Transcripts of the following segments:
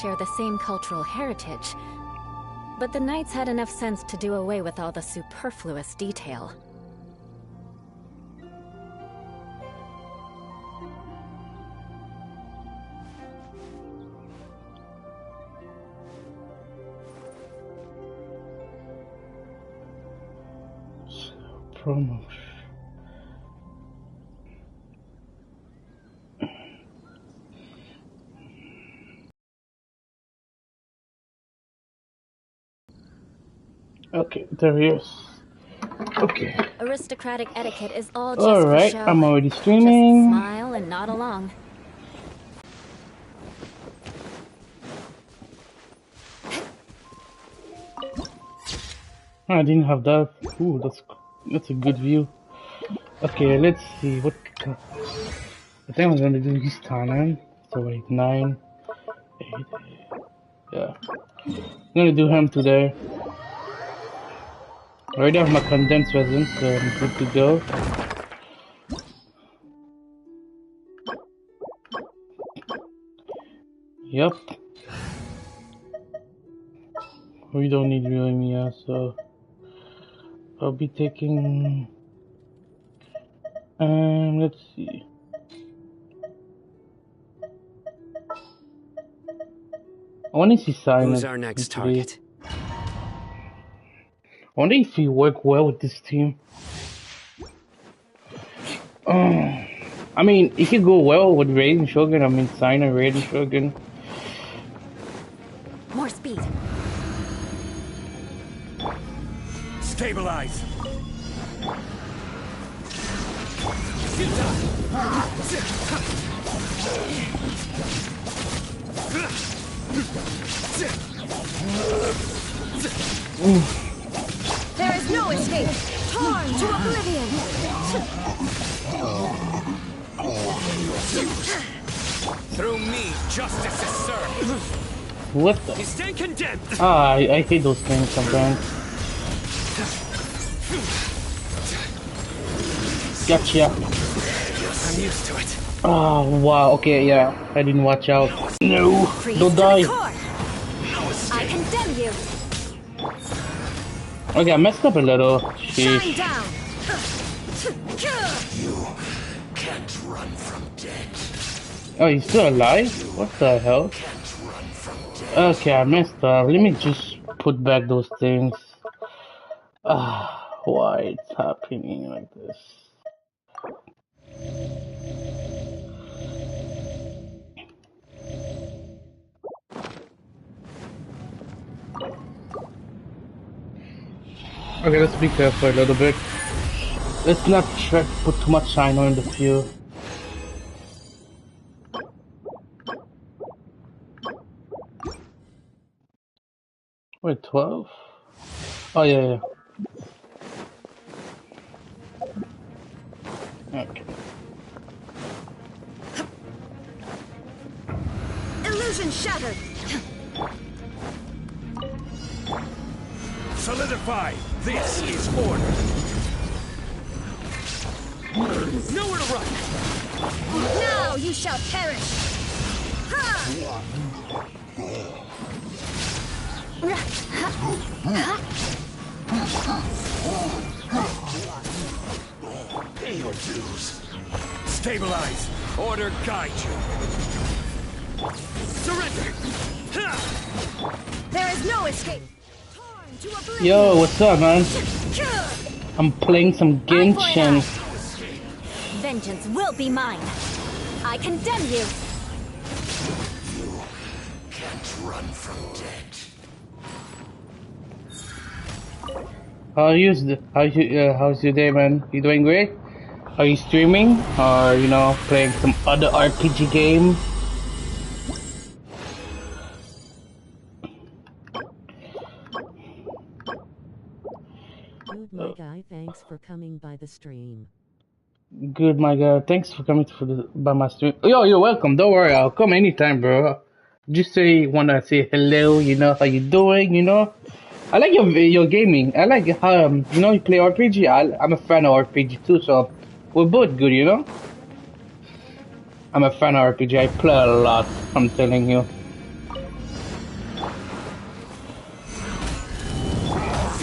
share the same cultural heritage, but the knights had enough sense to do away with all the superfluous detail. Promotion. Okay, there he is. Okay. Aristocratic etiquette is all just Alright, for show. I'm already streaming. Just smile and nod along. I didn't have that. Ooh, that's a good view. Okay, let's see what. I think I'm gonna do this time. So wait, 9, 8. Yeah, I'm gonna do him today. I already have my condensed resin, so I'm good to go. Yep. We don't need Realmia, so I'll be taking. Let's see. I want to see Simon. Who's our next target? I wonder if he work well with this team. I mean, it could go well with Raiden Shogun. I mean, Signer, Raiden Shogun. More speed. Stabilize. There is no escape. Torn to oblivion. Through me, justice is served. What the? You stand condemned. I hate those things sometimes. Gotcha. I'm used to it. Oh, wow. Okay, yeah. I didn't watch out. No. Don't die. I condemn you. Okay, I messed up a little. Sheesh. Shine down. You can't run from death. Oh, he's still alive? What the hell? Okay, I messed up. Let me just put back those things. Why it's happening like this? Okay, let's be careful a little bit. Let's not try to put too much shine on the field. Wait, 12? Oh, yeah. Okay. Illusion shattered. Solidify. This is order. Nowhere to run. Now you shall perish. Pay your dues. Stabilize. Order guide you. Surrender. There is no escape. Yo, what's up, man? I'm playing some Genshin. Vengeance will be mine. I condemn you. You can't run from death. How's your day, man? You doing great? Are you streaming or playing some other RPG game? Good, my guy. Thanks for coming by the stream. Good, my guy. Thanks for coming by my stream. Yo, you're welcome. Don't worry, I'll come anytime, bro. Just wanna say hello. How you doing? I like your gaming. I like how you play RPG. I'm a fan of RPG too, so we're both good. I'm a fan of RPG. I play a lot. I'm telling you.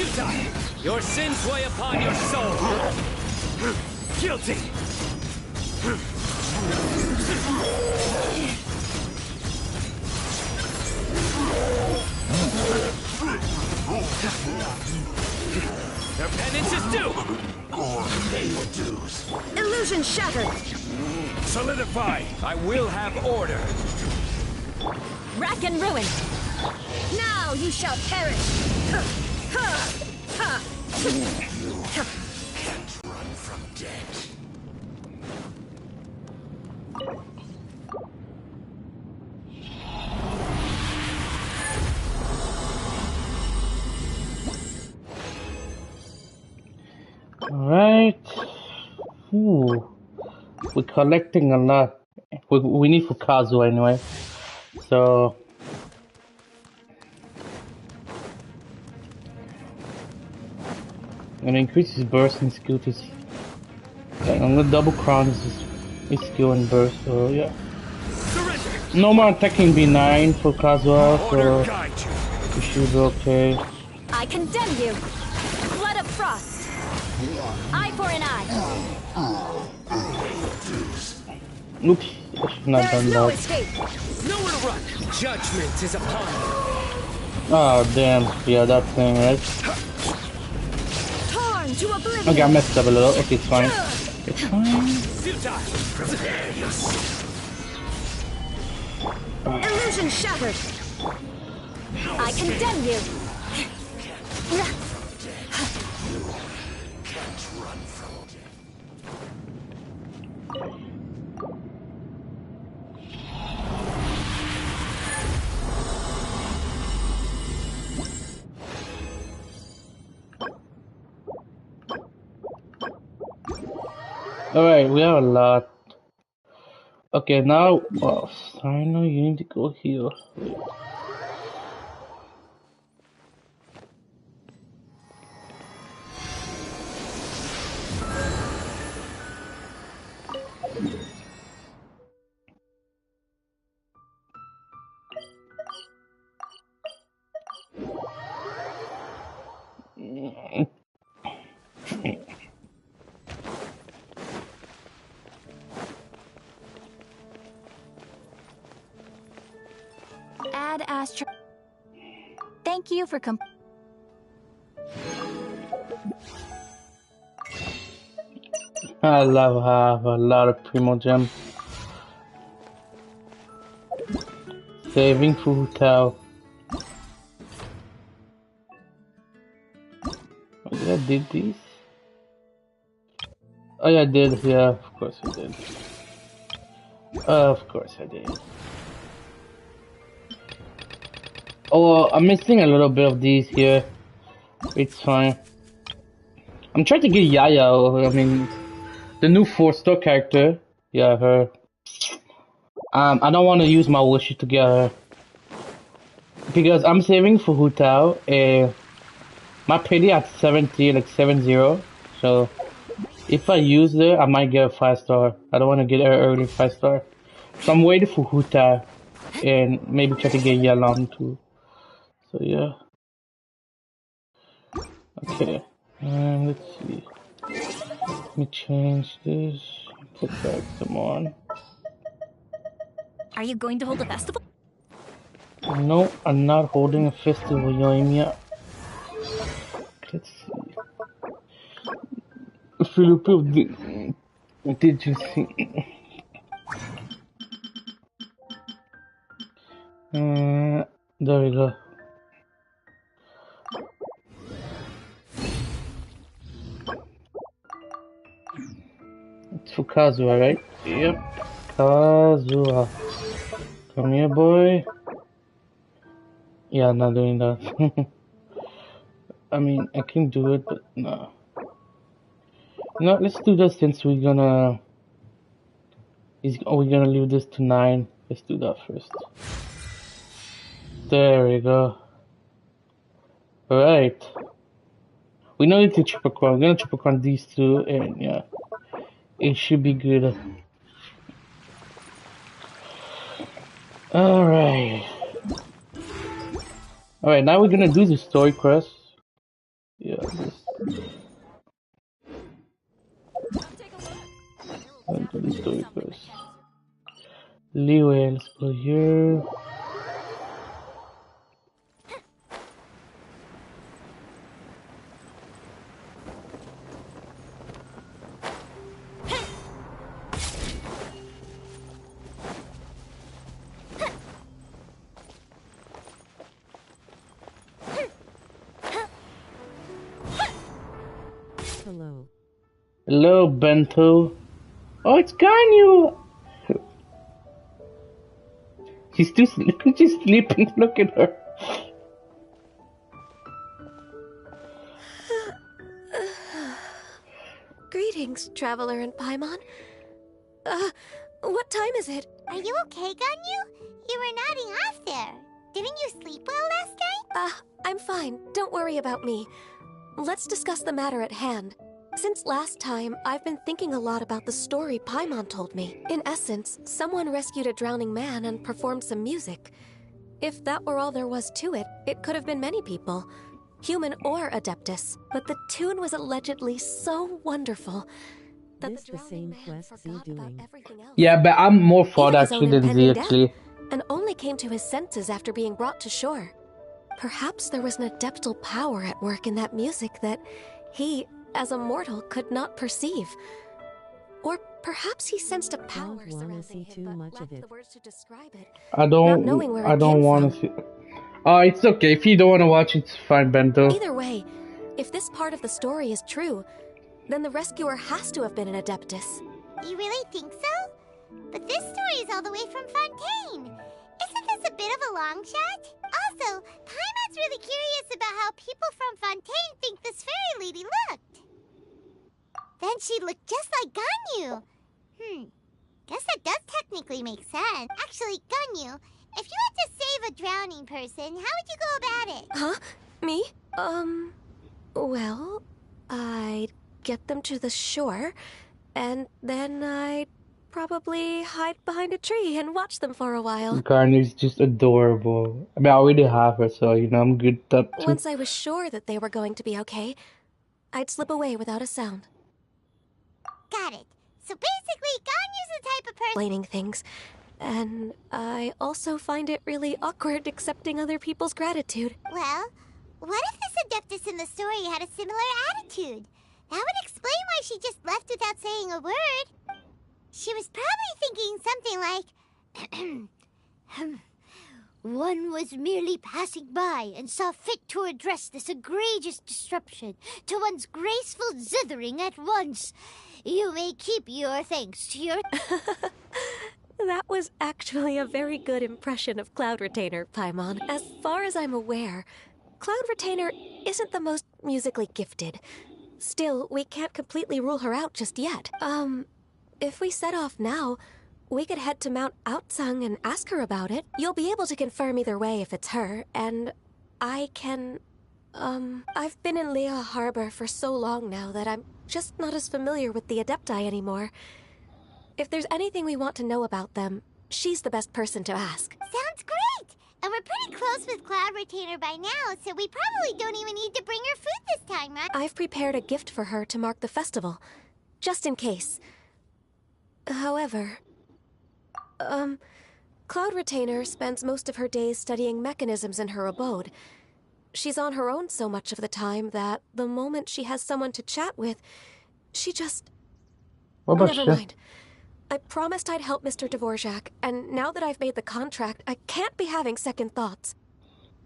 Futile! Your sins weigh upon your soul! Guilty! Their penance is due! Illusion shattered! Solidify! I will have order! Rack and ruin! Now you shall perish! Run from death. Alright. Ooh. We're collecting a lot. We need for Kazu anyway. So I'm gonna increase his burst and skill to I'm gonna double crown his skill and burst, so yeah. Surrender! No more attacking B9 for Kazuha, Order so guide you! we should be okay. I condemn you! Blood of frost! Eye for an eye! Oops, I should not There done is no that. escape! Nowhere to run! Judgment is upon you! Oh damn, yeah, that thing, right? Torn to oblivion! Okay, I messed up a little. Okay, it's fine. It's fine. Futile! Prepare yourself! Illusion shattered! I condemn you! Alright, we have a lot. Okay, now, well, I know you need to go here. Wait. Add Astro. Thank you for I love have a lot of Primo Gem. Saving for hotel. Oh, yeah, I did these? Oh yeah, I did. Yeah, of course I did. Of course I did. Oh, I'm missing a little bit of these here. It's fine. I'm trying to get Yaya. I mean, the new 4-star character. Yeah, her. I don't want to use my wishes to get her because I'm saving for Hu Tao. My payday at 70, like 70. So if I use her, I might get a 5-star. I don't want to get her early 5-star. So I'm waiting for Hu Tao and maybe try to get Yalam too. So yeah. Okay. Let's see. Let me change this. Put back some on. Are you going to hold a festival? No, I'm not holding a festival, Yoimiya. Let's see. Philippe, did you see? There we go. It's for Kazuha, right? Yep. Kazuha. Come here, boy. Yeah, not doing that. I mean, I can do it, but no. No, let's do this since we're gonna... we're gonna leave this to 9. Let's do that first. There we go. Alright. We know it's a triple crown. We're gonna triple crown these two, and yeah. It should be good. Alright. Alright, now we're gonna do the story quest. do it first. Leeway, let's go here. Hello. Hello, Bento. Oh, it's Ganyu! She's still she's sleeping. Look at her. Greetings, Traveler and Paimon. What time is it? Are you okay, Ganyu? You were nodding off there. Didn't you sleep well last night? I'm fine. Don't worry about me. Let's discuss the matter at hand. Since last time, I've been thinking a lot about the story Paimon told me. In essence, someone rescued a drowning man and performed some music. If that were all there was to it, it could have been many people, human or Adeptus. But the tune was allegedly so wonderful that This the same quest Z doing. Yeah, but I'm more for Even that his own kid than Z impending death, actually. and only came to his senses after being brought to shore. Perhaps there was an adeptal power at work in that music that he, as a mortal, could not perceive. Or perhaps he sensed a power Don't wanna surrounding see him, too but much of lacked it. the words to describe it. I Not knowing where it don't came want from. to see. Oh, it's okay. If you don't want to watch, it's fine, Bento. Either way, if this part of the story is true, then the rescuer has to have been an Adeptus. You really think so? But this story is all the way from Fontaine. Isn't this a bit of a long shot? Also, Paimon's really curious about how people from Fontaine think this fairy lady looked. Then she looked just like Ganyu. Guess that does technically make sense. Actually, Ganyu, if you had to save a drowning person, how would you go about it? Huh? Me? Well, I'd get them to the shore, and then I'd probably hide behind a tree and watch them for a while. Garner's just adorable. I mean, I already have her, so you know I'm good at that too. Once I was sure that they were going to be okay, I'd slip away without a sound. Got it. So basically, Ganyu's the type of person... Explaining things, and I also find it really awkward accepting other people's gratitude. Well, what if this Adeptus in the story had a similar attitude? That would explain why she just left without saying a word. She was probably thinking something like, one was merely passing by and saw fit to address this egregious disruption to one's graceful zithering at once. You may keep your thanks to your... That was actually a very good impression of Cloud Retainer, Paimon. As far as I'm aware, Cloud Retainer isn't the most musically gifted. Still, we can't completely rule her out just yet. If we set off now, we could head to Mount Outsung and ask her about it. You'll be able to confirm either way if it's her, and I can... I've been in Lea Harbor for so long now that I'm just not as familiar with the Adepti anymore. If there's anything we want to know about them, she's the best person to ask. Sounds great! And we're pretty close with Cloud Retainer by now, so we probably don't even need to bring her food this time, right? I've prepared a gift for her to mark the festival, just in case. However, Cloud Retainer spends most of her days studying mechanisms in her abode. She's on her own so much of the time that the moment she has someone to chat with, she just... What about Never mind. I promised I'd help Mr. Dvorak, and now that I've made the contract, I can't be having second thoughts.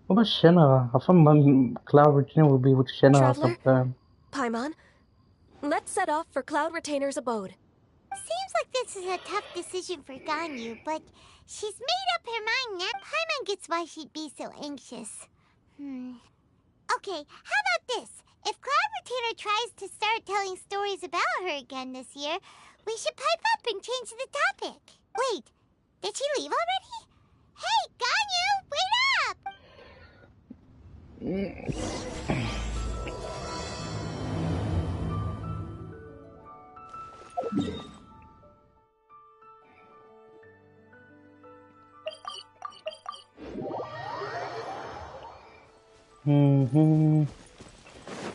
What about Shenna? I thought Cloud Retainer would be with Shenna Traveler? sometime. Paimon, let's set off for Cloud Retainer's abode. Seems like this is a tough decision for Ganyu, but she's made up her mind now. Paimon gets why she'd be so anxious. Okay, how about this? If Cloud Retainer tries to start telling stories about her again this year, we should pipe up and change the topic. Wait, did she leave already? Hey, Ganyu, wait up!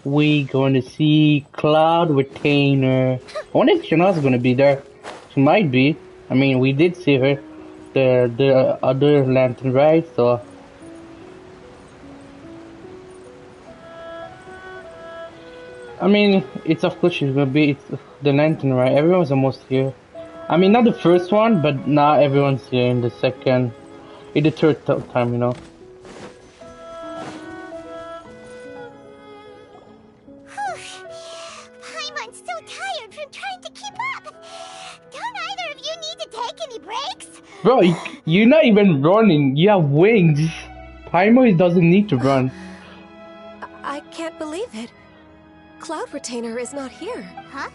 We going to see Cloud Retainer. I wonder if Shenna's gonna be there. She might be. I mean, we did see her, the other lantern, right? So, I mean, it's of course she's gonna be. It's the lantern, right? Everyone's almost here. I mean, not the first one, but now everyone's here in the second, in the third time, you know. Paimon's so tired from trying to keep up. Don't either of you need to take any breaks? Bro, you're not even running. You have wings. Paimon doesn't need to run. I can't believe it. Cloud Retainer is not here. Huh?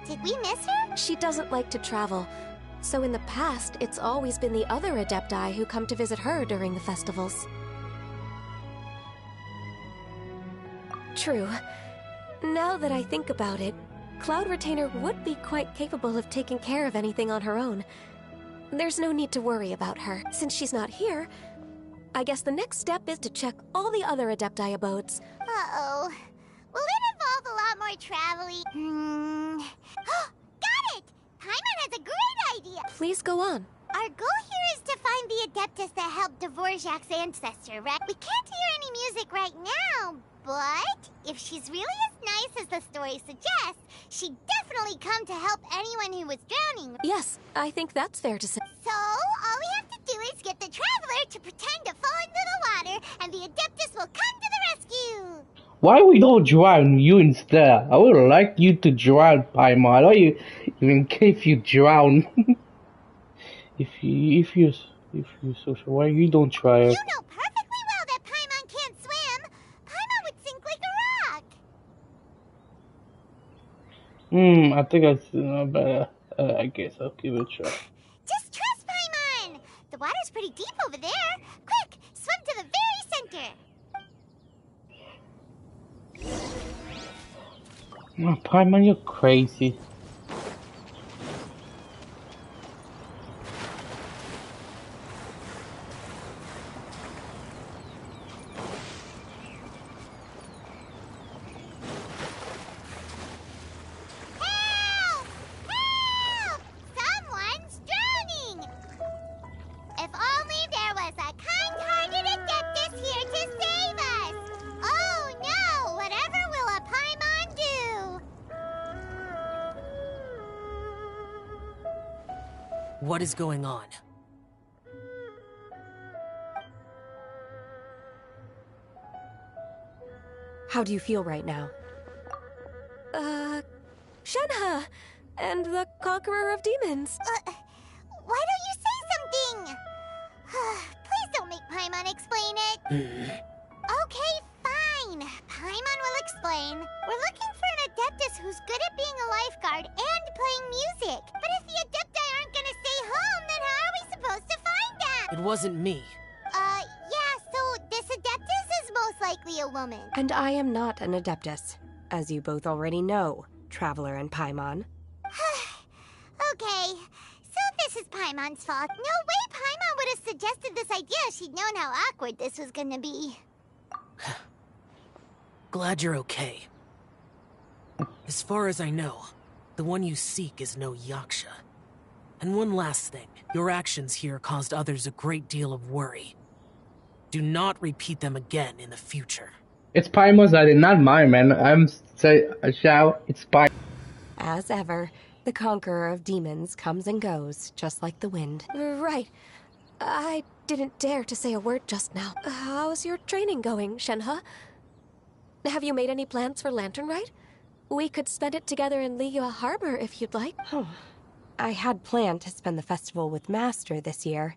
Did we miss her? She doesn't like to travel. So in the past, it's always been the other Adepti who come to visit her during the festivals. True. Now that I think about it, Cloud Retainer would be quite capable of taking care of anything on her own. There's no need to worry about her. Since she's not here, I guess the next step is to check all the other Adepti abodes. Uh-oh. Will it involve a lot more traveling? Got it! Paimon has a great idea! Please go on. Our goal here is to find the Adeptus that helped Dvorak's ancestor, right? We can't hear any music right now, but if she's really as nice as the story suggests, she'd definitely come to help anyone who was drowning. Yes, I think that's fair to say. So, all we have to do is get the Traveler to pretend to fall into the water, and the Adeptus will come to the rescue! Why we don't drown you instead? I would like you to drown, Paimon. I don't even care if you drown. if you so sure, why you don't try it? You know perfectly well that Paimon can't swim. Paimon would sink like a rock. I think I better. I guess I'll give it a try. Just trust Paimon. The water's pretty deep over there. Quick, swim to the very center. Oh, Paimon, you're crazy. Help! Help! Someone's drowning! If only there was a kind-hearted Adeptus here to save us! Oh no! Whatever will a Paimon do? What is going on? How do you feel right now? Shenhe! And the Conqueror of Demons! Why don't you say something? Please don't make Paimon explain it. Okay, fine. Paimon will explain. We're looking for an Adeptus who's good at being a lifeguard and playing music. But if the Adepti aren't gonna stay home, then how are we supposed to find them? It wasn't me. Yeah, so this Adeptus is most likely a woman. And I am not an Adeptus, as you both already know, Traveler and Paimon. Okay, so this is Paimon's fault. No way Paimon would have suggested this idea if she'd known how awkward this was gonna be. Glad you're okay. As far as I know, the one you seek is no Yaksha. And one last thing, your actions here caused others a great deal of worry. Do not repeat them again in the future. It's Paimon's idea, not mine, man. I'm say shout. It's Paimon. As ever, the Conqueror of Demons comes and goes, just like the wind. Right. I didn't dare to say a word just now. How's your training going, Shenhe? Have you made any plans for Lantern Rite? We could spend it together in Liyue Harbor if you'd like. Oh, I had planned to spend the festival with Master this year.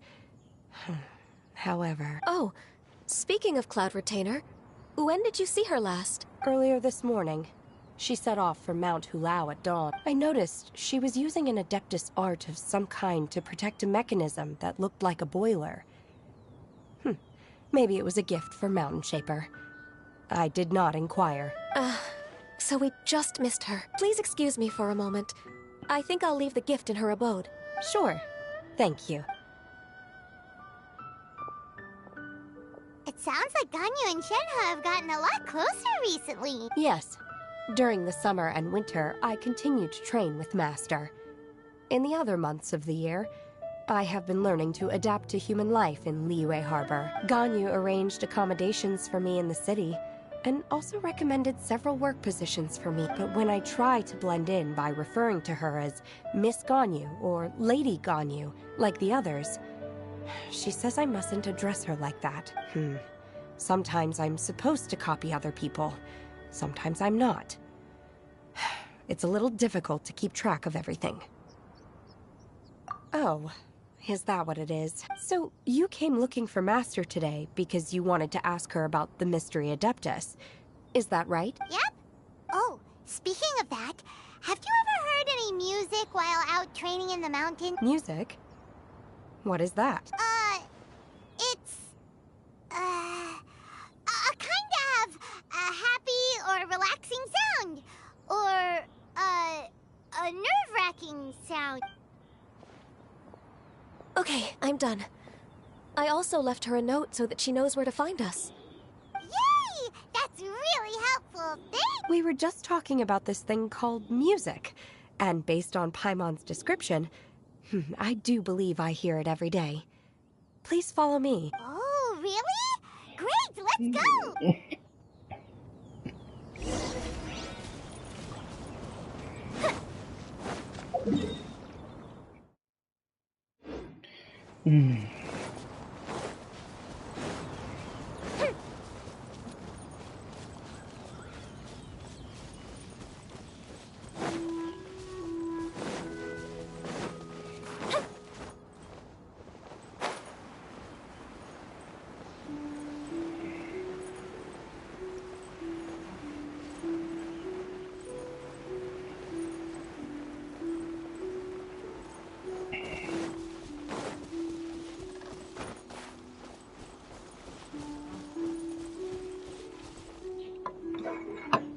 However... Oh, speaking of Cloud Retainer, when did you see her last? Earlier this morning, she set off for Mount Hulao at dawn. I noticed she was using an Adeptus art of some kind to protect a mechanism that looked like a boiler. Maybe it was a gift for Mountain Shaper. I did not inquire. So we just missed her. Please excuse me for a moment. I think I'll leave the gift in her abode. Sure. Thank you. It sounds like Ganyu and Shenhe have gotten a lot closer recently. Yes. During the summer and winter, I continued to train with Master. In the other months of the year, I have been learning to adapt to human life in Liyue Harbor. Ganyu arranged accommodations for me in the city, and also recommended several work positions for me. But when I try to blend in by referring to her as Miss Ganyu or Lady Ganyu, like the others, she says I mustn't address her like that. Sometimes I'm supposed to copy other people, sometimes I'm not. It's a little difficult to keep track of everything. Oh, is that what it is? So, you came looking for Master today because you wanted to ask her about the Mystery Adeptus. Is that right? Yep. Oh, speaking of that, have you ever heard any music while out training in the mountain? Music? What is that? It's, a kind of a happy or relaxing sound. Or, a nerve-wracking sound. Okay, I'm done. I also left her a note so that she knows where to find us. Yay! That's really helpful. Thanks! We were just talking about this thing called music, and based on Paimon's description, I do believe I hear it every day. Please follow me. Oh, really? Great, let's go!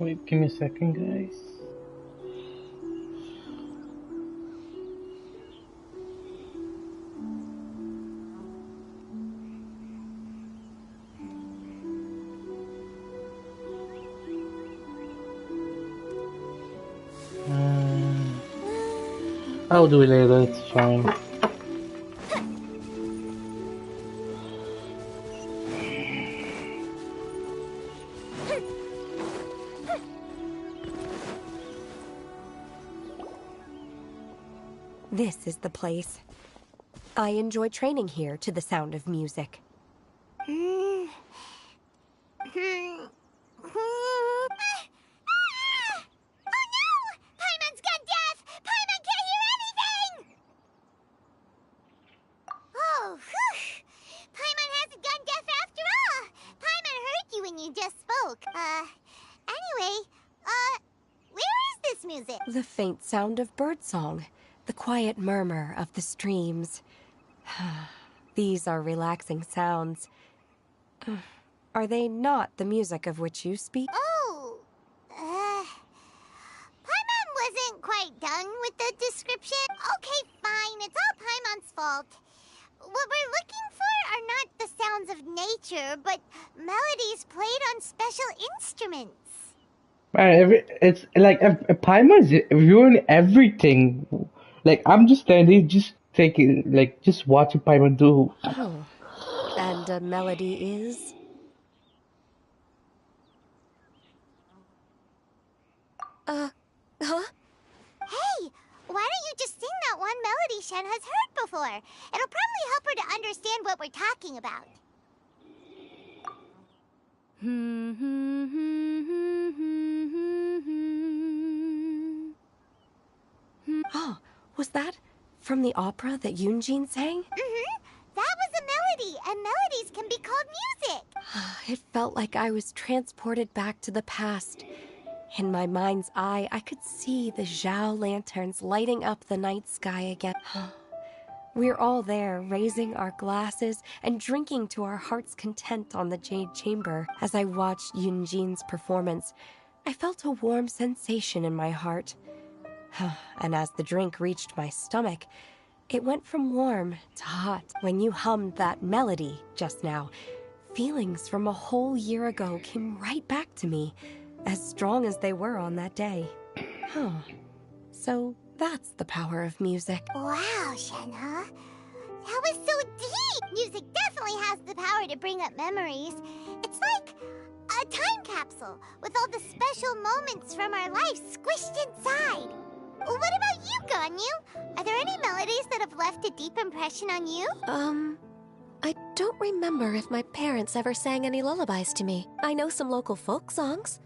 Wait, give me a second, guys. I'll do it later, it's fine. This is the place. I enjoy training here to the sound of music. Oh no! Paimon's gone deaf! Paimon can't hear anything! Oh, whew! Paimon hasn't gone deaf after all! Paimon heard you when you just spoke. Anyway, where is this music? The faint sound of birdsong, the quiet murmur of the streams. These are relaxing sounds. Are they not the music of which you speak? Oh, Paimon wasn't quite done with the description. Okay, fine, it's all Paimon's fault. What we're looking for are not the sounds of nature, but melodies played on special instruments. Man, it's like Paimon's ruined everything. Like I'm just standing, just taking, like just watching Paimon do. Oh, and a melody is? Huh? Hey, why don't you just sing that one melody Shen has heard before? It'll probably help her to understand what we're talking about. Oh, was that from the opera that Yunjin sang? That was a melody, and melodies can be called music. It felt like I was transported back to the past. In my mind's eye, I could see the Zhao lanterns lighting up the night sky again. We're all there, raising our glasses and drinking to our heart's content on the Jade Chamber. As I watched Yunjin's performance, I felt a warm sensation in my heart. And as the drink reached my stomach, it went from warm to hot. When you hummed that melody just now, feelings from a whole year ago came right back to me, as strong as they were on that day. So That's the power of music. Wow, Shenhe. That was so deep! Music definitely has the power to bring up memories. It's like a time capsule with all the special moments from our lives squished inside. What about you, Ganyu? Are there any melodies that have left a deep impression on you? I don't remember if my parents ever sang any lullabies to me. I know some local folk songs.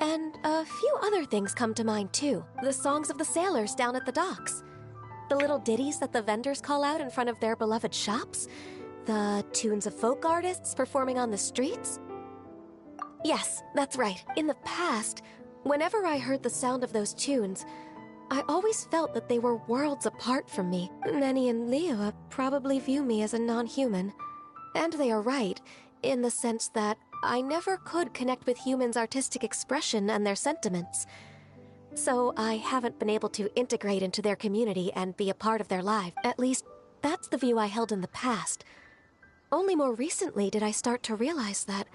And a few other things come to mind, too. The songs of the sailors down at the docks. The little ditties that the vendors call out in front of their beloved shops. The tunes of folk artists performing on the streets. Yes, that's right. In the past, whenever I heard the sound of those tunes, I always felt that they were worlds apart from me. Nenny and Liyue probably view me as a non-human. And they are right, in the sense that I never could connect with humans' artistic expression and their sentiments. So I haven't been able to integrate into their community and be a part of their life. At least, that's the view I held in the past. Only more recently did I start to realize that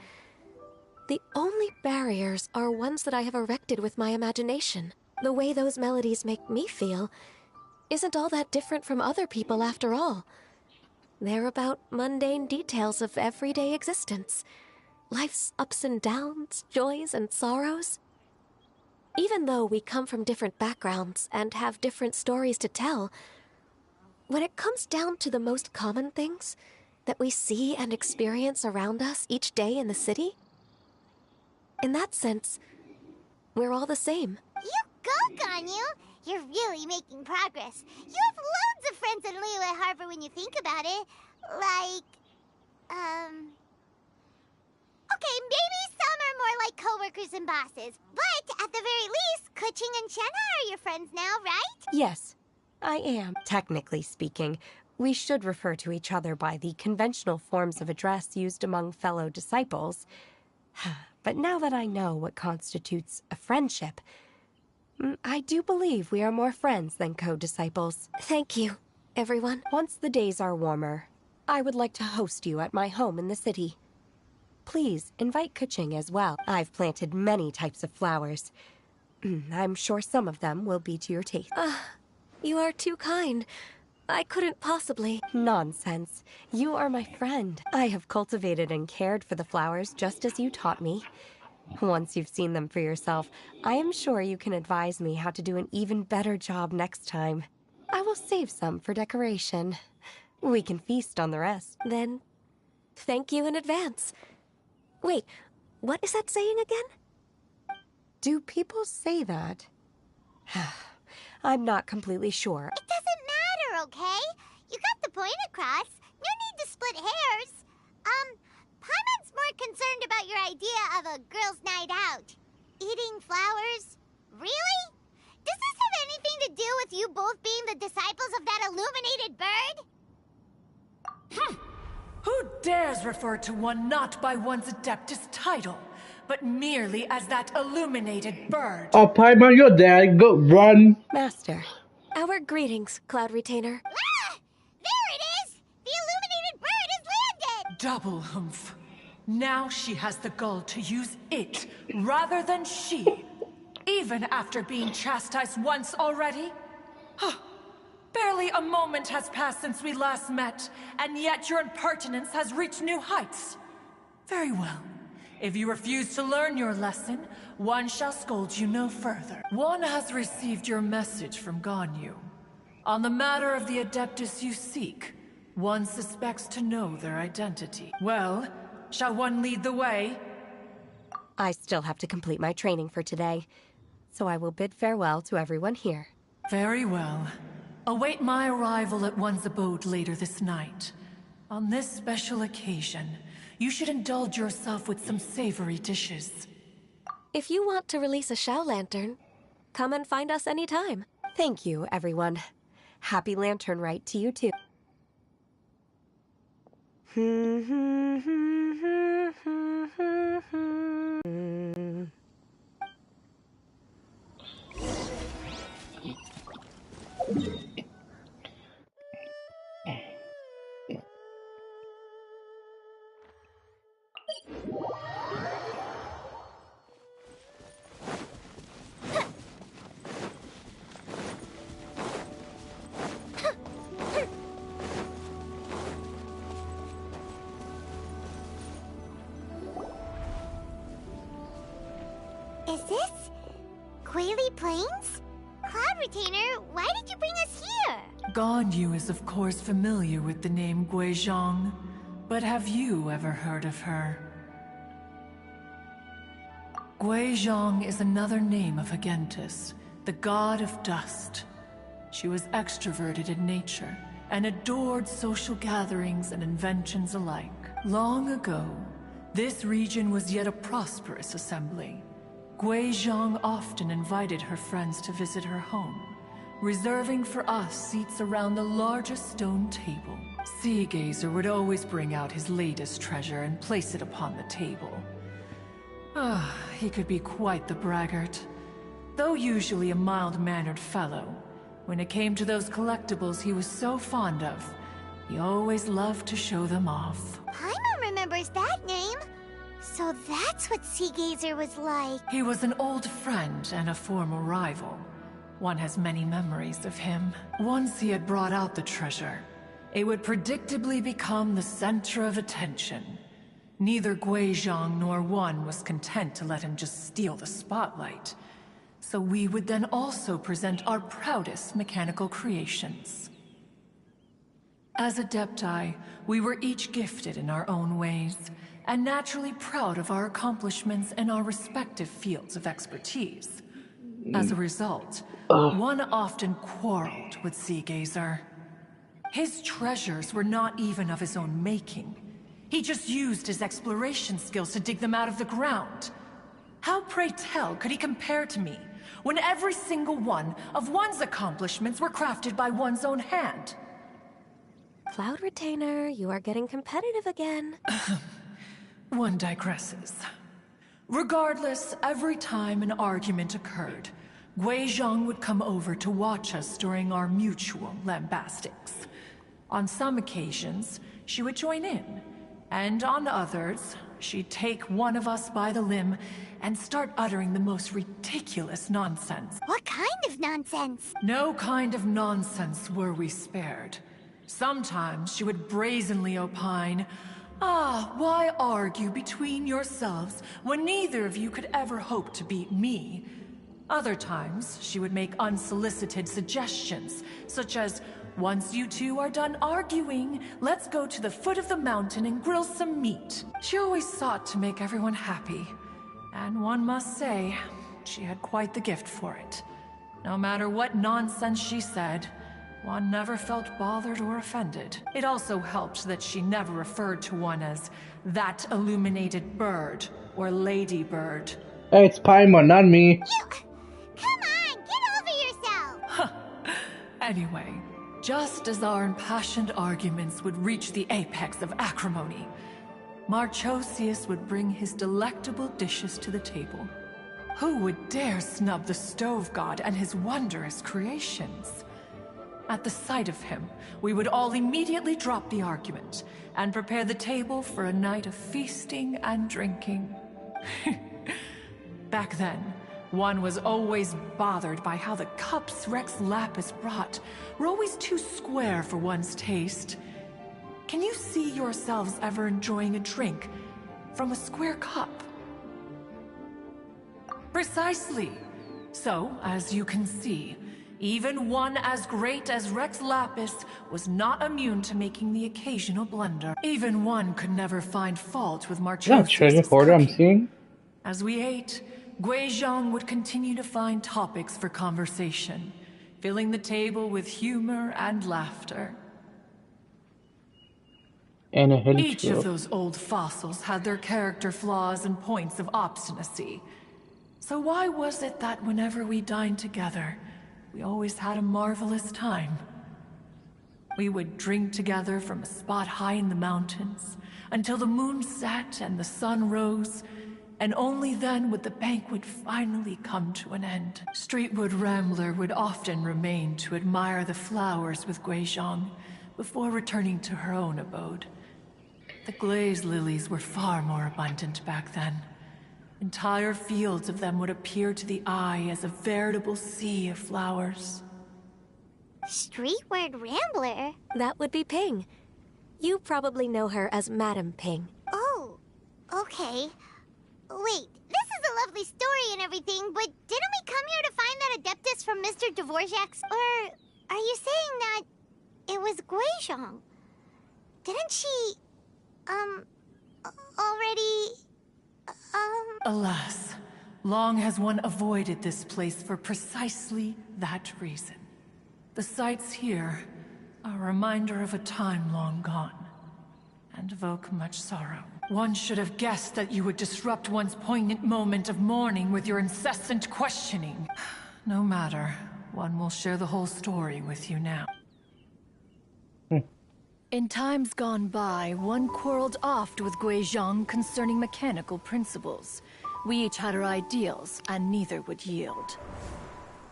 the only barriers are ones that I have erected with my imagination. The way those melodies make me feel isn't all that different from other people after all. They're about mundane details of everyday existence. Life's ups and downs, joys and sorrows. Even though we come from different backgrounds and have different stories to tell, when it comes down to the most common things that we see and experience around us each day in the city, in that sense, we're all the same. You go, Ganyu! You're really making progress. You have loads of friends in Liyue Harbor when you think about it. Like, okay, maybe some are more like coworkers and bosses. But at the very least, Keqing and Shenhe are your friends now, right? Yes, I am. Technically speaking, we should refer to each other by the conventional forms of address used among fellow disciples. But now that I know what constitutes a friendship, I do believe we are more friends than co-disciples. Thank you, everyone. Once the days are warmer, I would like to host you at my home in the city. Please invite Keqing as well. I've planted many types of flowers. I'm sure some of them will be to your taste. You are too kind. I couldn't possibly. Nonsense. You are my friend. I have cultivated and cared for the flowers just as you taught me. Once you've seen them for yourself, I am sure you can advise me how to do an even better job next time. I will save some for decoration. We can feast on the rest. Then, thank you in advance. Wait, what is that saying again? Do people say that? I'm not completely sure. It doesn't matter, okay? You got the point across. No need to split hairs. Paimon's more concerned about your idea of a girls' night out. Eating flowers? Really? Does this have anything to do with you both being the disciples of that illuminated bird? Who dares refer to one not by one's Adeptus title, but merely as that illuminated bird? Oh, Paimon, you're there. Go run. Master. Our greetings, Cloud Retainer. Ah! There it is! The illuminated bird has landed! Double humph. Now she has the gall to use it rather than she. Even after being chastised once already? Barely a moment has passed since we last met, and yet your impertinence has reached new heights. Very well. If you refuse to learn your lesson, one shall scold you no further. One has received your message from Ganyu. On the matter of the Adeptus you seek, one suspects to know their identity. Well, shall one lead the way? I still have to complete my training for today, so I will bid farewell to everyone here. Very well. Await my arrival at one's abode later this night. On this special occasion, you should indulge yourself with some savory dishes. If you want to release a Shao Lantern, come and find us anytime. Thank you, everyone. Happy Lantern Rite to you too. Is this Quaily Plains? Cloud Retainer, why did you bring us here? Ganyu is of course familiar with the name Guizhong, but have you ever heard of her? Guizhong is another name of Agentis, the god of dust. She was extroverted in nature and adored social gatherings and inventions alike. Long ago, this region was yet a prosperous assembly. Guizhong often invited her friends to visit her home, reserving for us seats around the largest stone table. Sea Gazer would always bring out his latest treasure and place it upon the table. He could be quite the braggart. Though usually a mild-mannered fellow, when it came to those collectibles he was so fond of, he always loved to show them off. Paimon remembers that name. So that's what Sea Gazer was like. He was an old friend and a former rival. One has many memories of him. Once he had brought out the treasure, it would predictably become the center of attention. Neither Guizhong nor One was content to let him just steal the spotlight. So we would then also present our proudest mechanical creations. As Adepti, we were each gifted in our own ways, and naturally proud of our accomplishments in our respective fields of expertise. As a result, One often quarreled with Sea Gazer. His treasures were not even of his own making. He just used his exploration skills to dig them out of the ground. How, pray tell, could he compare to me, when every single one of One's accomplishments were crafted by one's own hand? Cloud Retainer, you are getting competitive again. One digresses. Regardless, every time an argument occurred, Guizhong would come over to watch us during our mutual lambastics. On some occasions, she would join in, and on others, she'd take one of us by the limb and start uttering the most ridiculous nonsense. What kind of nonsense? No kind of nonsense were we spared. Sometimes she would brazenly opine, why argue between yourselves when neither of you could ever hope to beat me? Other times, she would make unsolicited suggestions, such as, once you two are done arguing, let's go to the foot of the mountain and grill some meat. She always sought to make everyone happy, and one must say, she had quite the gift for it. No matter what nonsense she said, One never felt bothered or offended. It also helped that she never referred to One as that illuminated bird or ladybird. Hey, it's Paimon, not me. Come on, get over yourself! Anyway, just as our impassioned arguments would reach the apex of acrimony, Marchosius would bring his delectable dishes to the table. Who would dare snub the stove god and his wondrous creations? At the sight of him, we would all immediately drop the argument and prepare the table for a night of feasting and drinking. Back then, One was always bothered by how the cups Rex Lapis brought were always too square for one's taste. Can you see yourselves ever enjoying a drink from a square cup? Precisely. So, as you can see, even one as great as Rex Lapis was not immune to making the occasional blunder. Even One could never find fault with Is that Marchosius' treasure hoarder I'm seeing? As we ate, Guizhong would continue to find topics for conversation, filling the table with humor and laughter. And a Each of helicopter. those old fossils had their character flaws and points of obstinacy. So why was it that whenever we dined together, we always had a marvelous time? We would drink together from a spot high in the mountains, until the moon set and the sun rose, and only then would the banquet finally come to an end. Streetwood Rambler would often remain to admire the flowers with Guizhong before returning to her own abode. The glaze lilies were far more abundant back then. Entire fields of them would appear to the eye as a veritable sea of flowers. Streetward Rambler? That would be Ping. You probably know her as Madam Ping. Oh, okay. Wait, this is a lovely story and everything, but didn't we come here to find that Adeptus from Mr. Dvorak's? Or are you saying that it was Guizhong? Didn't she, already, Alas, long has one avoided this place for precisely that reason. The sights here are a reminder of a time long gone, and evoke much sorrow. One should have guessed that you would disrupt one's poignant moment of mourning with your incessant questioning. No matter, one will share the whole story with you now. In times gone by, one quarreled oft with Guizhong concerning mechanical principles. We each had our ideals, and neither would yield.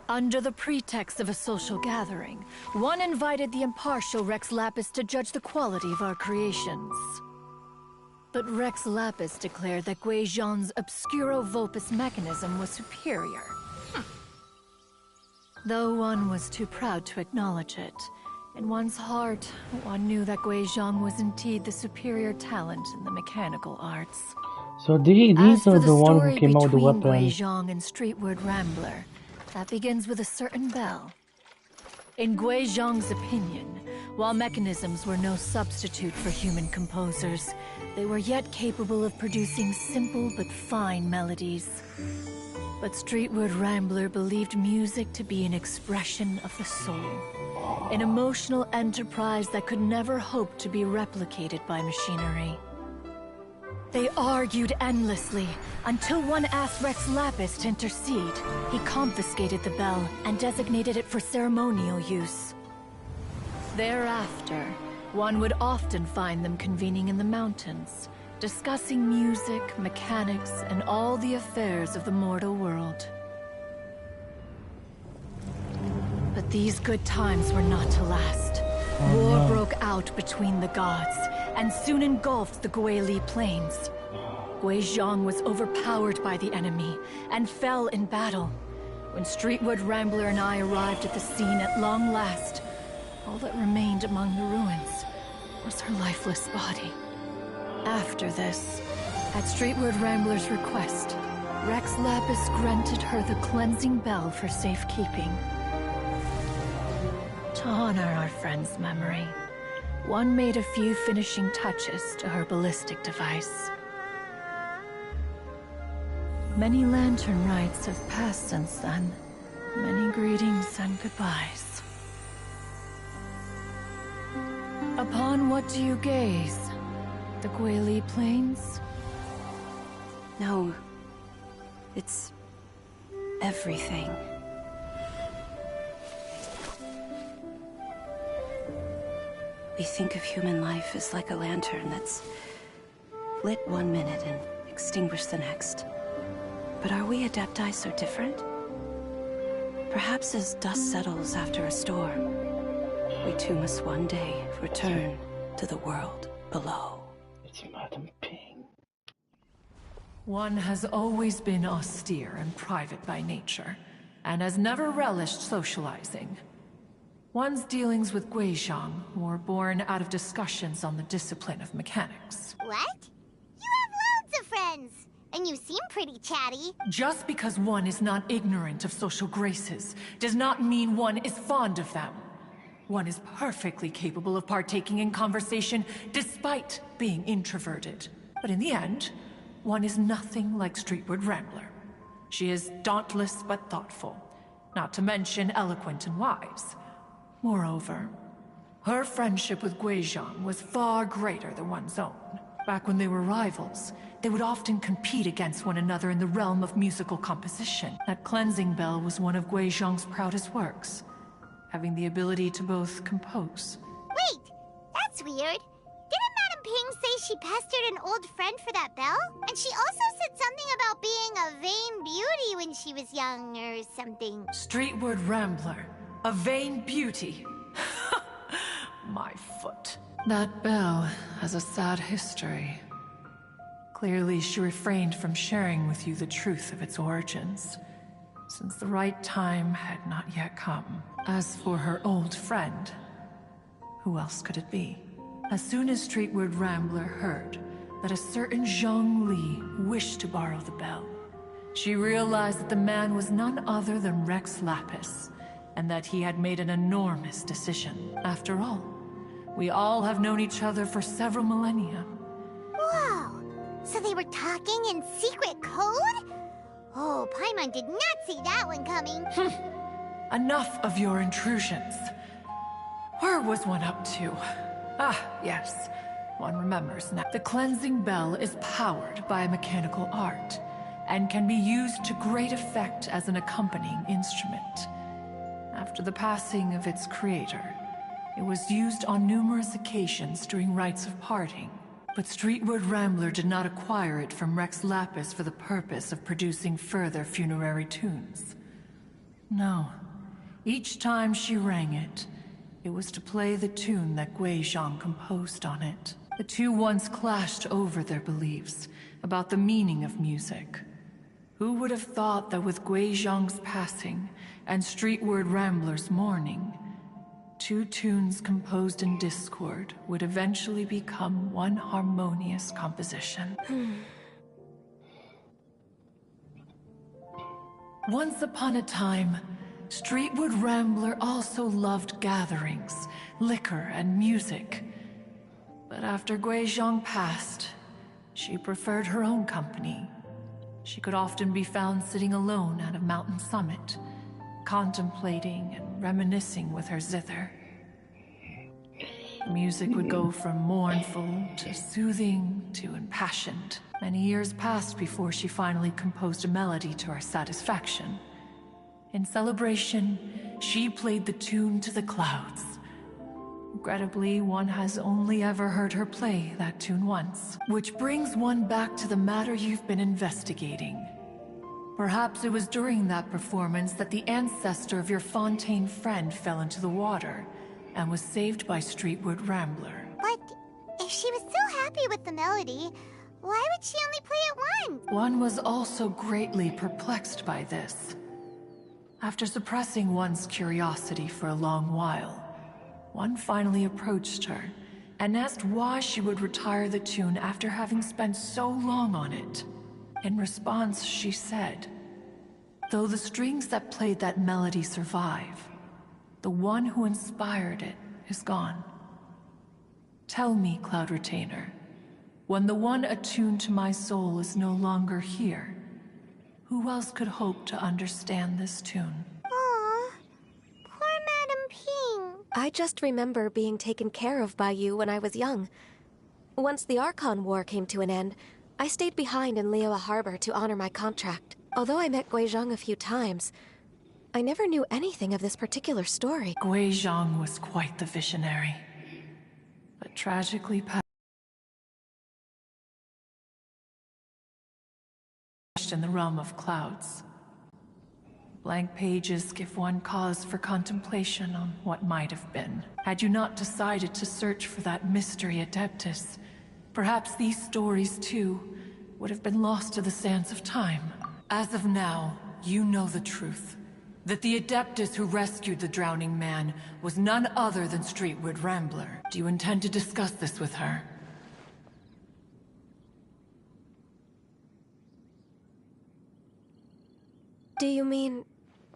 Under the pretext of a social gathering, one invited the impartial Rex Lapis to judge the quality of our creations. But Rex Lapis declared that Guizhong's Obscuro Vulpus mechanism was superior. Though one was too proud to acknowledge it, in one's heart, one knew that Guizhong was indeed the superior talent in the mechanical arts. So these are the one who came out with the between weapon. Guizhong and Streetward Rambler, that begins with a certain bell. In Guizhong's opinion, while mechanisms were no substitute for human composers, they were yet capable of producing simple but fine melodies. But Streetward Rambler believed music to be an expression of the soul, an emotional enterprise that could never hope to be replicated by machinery. They argued endlessly, until one asked Rex Lapis to intercede. He confiscated the bell and designated it for ceremonial use. Thereafter, one would often find them convening in the mountains, discussing music, mechanics, and all the affairs of the mortal world. But these good times were not to last. War broke out between the gods, and soon engulfed the Guili plains. Guizhong was overpowered by the enemy, and fell in battle. When Streetward Rambler and I arrived at the scene at long last, all that remained among the ruins was her lifeless body. After this, at Streetward Rambler's request, Rex Lapis granted her the cleansing bell for safekeeping. To honor our friend's memory, one made a few finishing touches to her ballistic device. Many lantern rites have passed since then. Many greetings and goodbyes. Upon what do you gaze? The Guili Plains? No. It's everything. We think of human life as like a lantern that's lit one minute and extinguished the next. But are we Adepti so different? Perhaps as dust settles after a storm, we too must one day return to the world below. It's Madam Ping. One has always been austere and private by nature, and has never relished socializing. One's dealings with Guizhong were born out of discussions on the discipline of mechanics. What? You have loads of friends, and you seem pretty chatty. Just because one is not ignorant of social graces does not mean one is fond of them. One is perfectly capable of partaking in conversation despite being introverted. But in the end, one is nothing like Streetward Rambler. She is dauntless but thoughtful, not to mention eloquent and wise. Moreover, her friendship with Guizhong was far greater than one's own. Back when they were rivals, they would often compete against one another in the realm of musical composition. That cleansing bell was one of Guizhong's proudest works, having the ability to both compose. Wait, that's weird. Didn't Madam Ping say she pestered an old friend for that bell? And she also said something about being a vain beauty when she was young or something. Streetward Rambler, a vain beauty. My foot. That bell has a sad history. Clearly, she refrained from sharing with you the truth of its origins, since the right time had not yet come. As for her old friend, who else could it be? As soon as Streetward Rambler heard that a certain Zhang Li wished to borrow the bell, She realized that the man was none other than Rex Lapis, and that he had made an enormous decision. After all, we all have known each other for several millennia. Whoa! So they were talking in secret code? Oh, Paimon did not see that one coming. Enough of your intrusions. Where was one up to? Ah, yes. One remembers now. The cleansing bell is powered by a mechanical art, and can be used to great effect as an accompanying instrument. After the passing of its creator, it was used on numerous occasions during rites of parting. But Streetward Rambler did not acquire it from Rex Lapis for the purpose of producing further funerary tunes. No. Each time she rang it, it was to play the tune that Gui Zhang composed on it. The two once clashed over their beliefs about the meaning of music. Who would have thought that with Gui Zhang's passing and Streetward Rambler's mourning, two tunes composed in discord would eventually become one harmonious composition. Once upon a time, Streetward Rambler also loved gatherings, liquor, and music. But after Gui Zhang passed, she preferred her own company. She could often be found sitting alone at a mountain summit, contemplating and reminiscing with her zither. The music would go from mournful to soothing to impassioned. Many years passed before she finally composed a melody to her satisfaction. In celebration, she played the tune to the clouds. Regrettably, one has only ever heard her play that tune once. Which brings one back to the matter you've been investigating. Perhaps it was during that performance that the ancestor of your Fontaine friend fell into the water and was saved by Streetward Rambler. But if she was so happy with the melody, why would she only play it once? One was also greatly perplexed by this. After suppressing one's curiosity for a long while, one finally approached her and asked why she would retire the tune after having spent so long on it. In response, she said, "Though the strings that played that melody survive, the one who inspired it is gone. Tell me, Cloud Retainer, when the one attuned to my soul is no longer here, who else could hope to understand this tune?" Aw, poor Madame Ping. I just remember being taken care of by you when I was young. Once the Archon War came to an end, I stayed behind in Liyue Harbor to honor my contract. Although I met Gui Zhang a few times, I never knew anything of this particular story. Gui Zhang was quite the visionary, but tragically passed in the realm of clouds. Blank pages give one cause for contemplation on what might have been. Had you not decided to search for that mystery Adeptus, perhaps these stories, too, would have been lost to the sands of time. As of now, you know the truth. That the Adeptus who rescued the drowning man was none other than Streetward Rambler. Do you intend to discuss this with her? Do you mean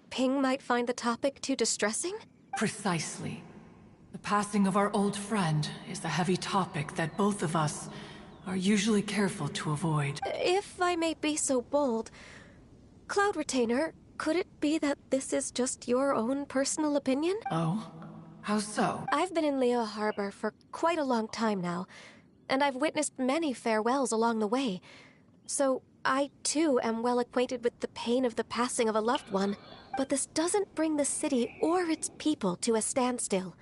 Ping might find the topic too distressing? Precisely. The passing of our old friend is a heavy topic that both of us are usually careful to avoid. If I may be so bold, Cloud Retainer, could it be that this is just your own personal opinion? Oh? How so? I've been in Liyue Harbor for quite a long time now, and I've witnessed many farewells along the way. So I, too, am well acquainted with the pain of the passing of a loved one. But this doesn't bring the city or its people to a standstill.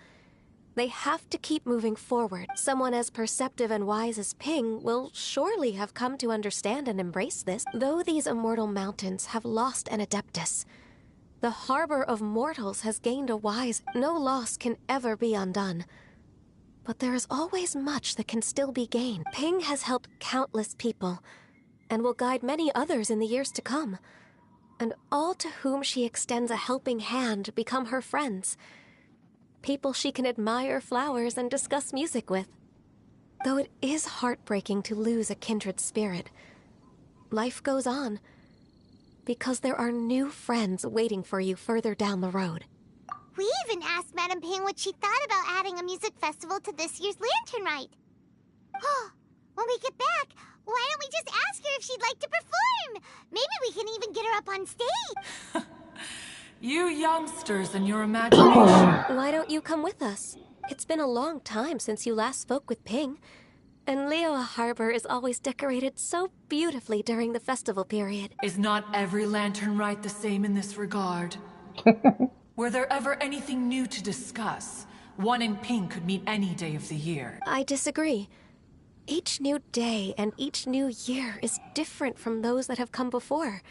They have to keep moving forward. Someone as perceptive and wise as Ping will surely have come to understand and embrace this. Though these immortal mountains have lost an Adeptus, the harbor of mortals has gained a wise. No loss can ever be undone. But there is always much that can still be gained. Ping has helped countless people, and will guide many others in the years to come. And all to whom she extends a helping hand become her friends. People she can admire flowers and discuss music with. Though it is heartbreaking to lose a kindred spirit, life goes on. because there are new friends waiting for you further down the road. We even asked Madame Ping what she thought about adding a music festival to this year's lantern rite. When we get back, why don't we just ask her if she'd like to perform? Maybe we can even get her up on stage. You youngsters and your imagination. Why don't you come with us? It's been a long time since you last spoke with Ping. And Liyue Harbor is always decorated so beautifully during the festival period. Is not every lantern rite the same in this regard? Were there ever anything new to discuss? One in Ping could meet any day of the year. I disagree. Each new day and each new year is different from those that have come before.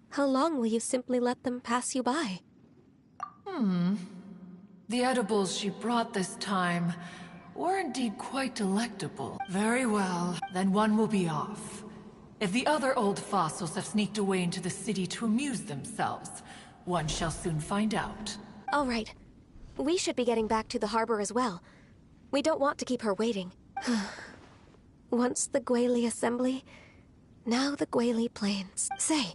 How long will you simply let them pass you by? The edibles she brought this time were indeed quite delectable. Very well, then one will be off. If the other old fossils have sneaked away into the city to amuse themselves, one shall soon find out. All right. We should be getting back to the harbor as well. We don't want to keep her waiting. Once the Guili Assembly, now the Guili Plains. Say,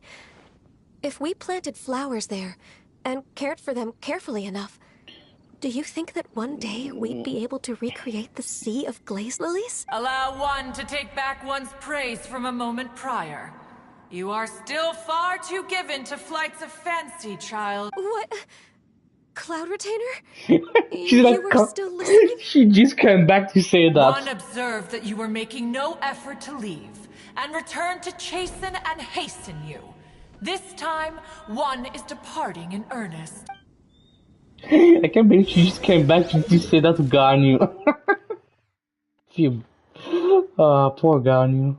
if we planted flowers there and cared for them carefully enough, do you think that one day we'd be able to recreate the Sea of Glaze Lilies? Allow one to take back one's praise from a moment prior. You are still far too given to flights of fancy, child. What? Cloud Retainer? She's You like, were still listening? she just came back to say that. One observed that you were making no effort to leave, and returned to chasten and hasten you. This time, one is departing in earnest. I can't believe she just came back to just say that to Ganyu. Poor Ganyu.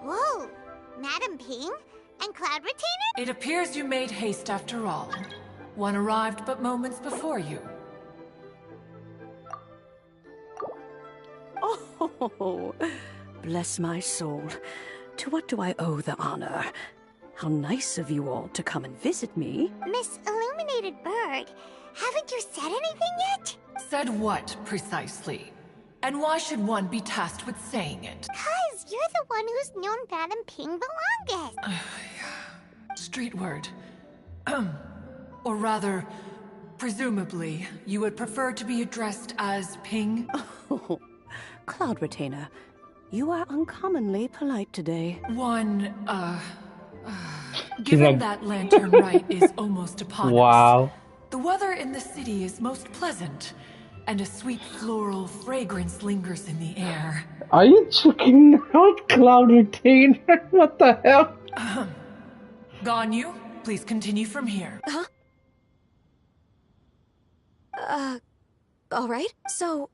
Whoa, Madame Ping and Cloud Retainer? It appears you made haste after all. One arrived but moments before you. Oh, bless my soul. To what do I owe the honor? How nice of you all to come and visit me. Miss Illuminated Bird, haven't you said anything yet? Said what, precisely? And why should one be tasked with saying it? 'Cause you're the one who's known Madame Ping the longest. Street word. Or rather, presumably, you would prefer to be addressed as Ping? Oh, Cloud Retainer, you are uncommonly polite today. Given that lantern rite is almost upon Wow. us, the weather in the city is most pleasant, and a sweet floral fragrance lingers in the air. Are you checking out Cloud Retainer? What the hell? Ganyu, please continue from here. All right. So,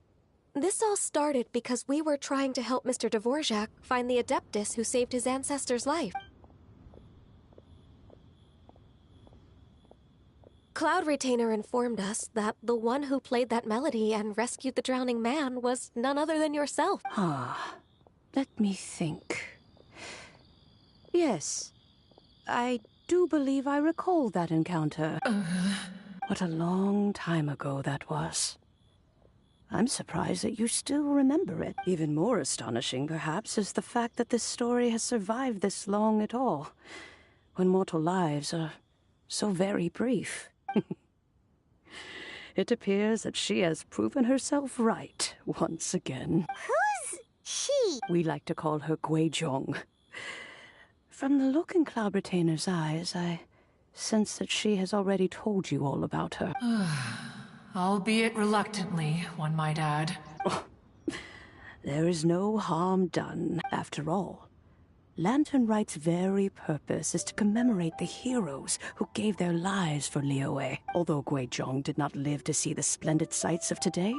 this all started because we were trying to help Mr. Dvorak find the Adeptus who saved his ancestor's life. Cloud Retainer informed us that the one who played that melody and rescued the drowning man was none other than yourself. Let me think. Yes, I do believe I recall that encounter. What a long time ago that was. I'm surprised that you still remember it. Even more astonishing, perhaps, is the fact that this story has survived this long at all, when mortal lives are so very brief. It appears that she has proven herself right once again. Who's she? We like to call her Guizhong. From the look in Cloud Retainer's eyes, I sense that she has already told you all about her. Albeit reluctantly, one might add. There is no harm done, after all. Lantern Rite's very purpose is to commemorate the heroes who gave their lives for Liyue, although Guizhong did not live to see the splendid sights of today.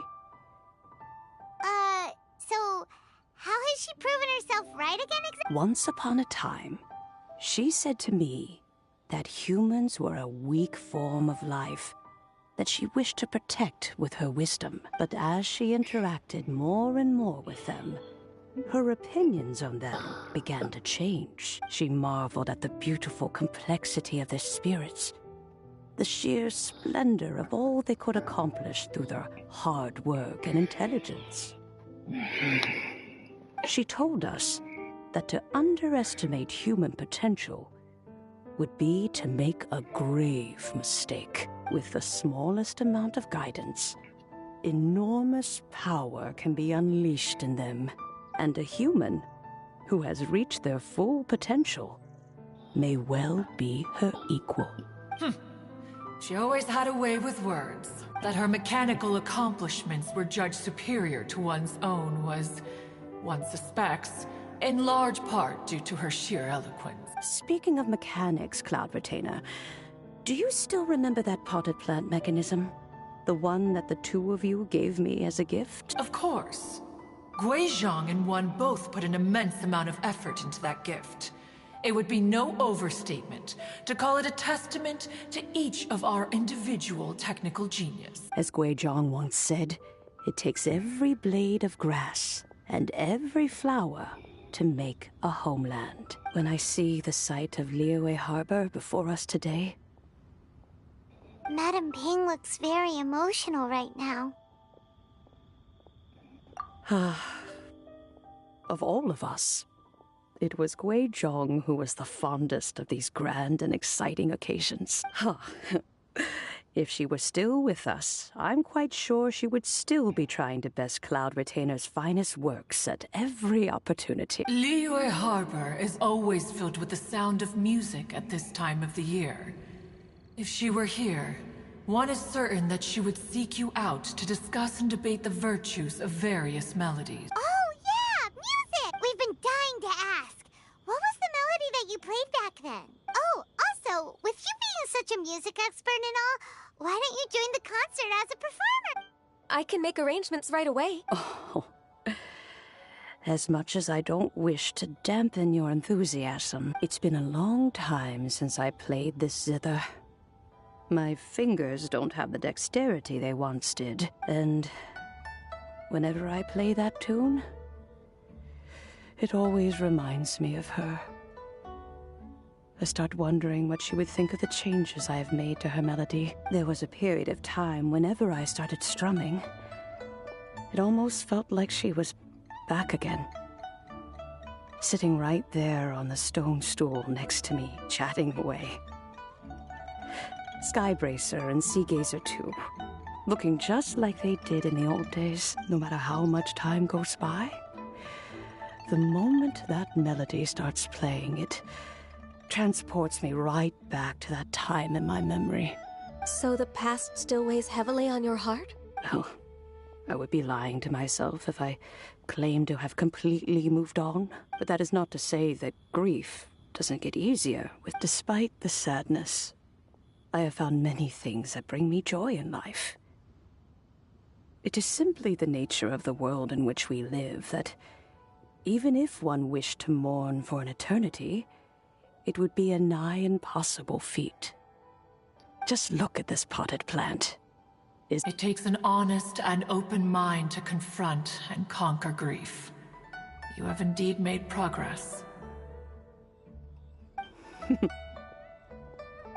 So, how has she proven herself right again exactly? Once upon a time, she said to me that humans were a weak form of life that she wished to protect with her wisdom. But as she interacted more and more with them, her opinions on them began to change. She marveled at the beautiful complexity of their spirits, the sheer splendor of all they could accomplish through their hard work and intelligence. She told us that to underestimate human potential would be to make a grave mistake. With the smallest amount of guidance, enormous power can be unleashed in them, and a human who has reached their full potential may well be her equal. She always had a way with words. That her mechanical accomplishments were judged superior to one's own was, one suspects, in large part due to her sheer eloquence. Speaking of mechanics, Cloud Retainer, do you still remember that potted plant mechanism? The one that the two of you gave me as a gift? Of course. Guizhong and one both put an immense amount of effort into that gift. It would be no overstatement to call it a testament to each of our individual technical genius. As Guizhong once said, it takes every blade of grass and every flower to make a homeland. When I see the sight of Liyue Harbor before us today, Madam Ping looks very emotional right now. of all of us, it was Guizhong who was the fondest of these grand and exciting occasions. If she were still with us, I'm quite sure she would still be trying to best Cloud Retainer's finest works at every opportunity. Liyue Harbor is always filled with the sound of music at this time of the year. If she were here, one is certain that she would seek you out to discuss and debate the virtues of various melodies. Oh, yeah! Music! We've been dying to ask. What was the melody that you played back then? Oh, also, with you being such a music expert and all, why don't you join the concert as a performer? I can make arrangements right away. Oh, as much as I don't wish to dampen your enthusiasm, it's been a long time since I played this zither. My fingers don't have the dexterity they once did, and whenever I play that tune, it always reminds me of her. I start wondering what she would think of the changes I have made to her melody. There was a period of time whenever I started strumming, it almost felt like she was back again, sitting right there on the stone stool next to me, chatting away. Skybracer and Seagazer too, looking just like they did in the old days. No matter how much time goes by, the moment that melody starts playing, it transports me right back to that time in my memory. So the past still weighs heavily on your heart? No, I would be lying to myself if I claimed to have completely moved on. But that is not to say that grief doesn't get easier. Despite the sadness, I have found many things that bring me joy in life. It is simply the nature of the world in which we live that even if one wished to mourn for an eternity, it would be a nigh impossible feat. Just look at this potted plant. It takes an honest and open mind to confront and conquer grief. You have indeed made progress.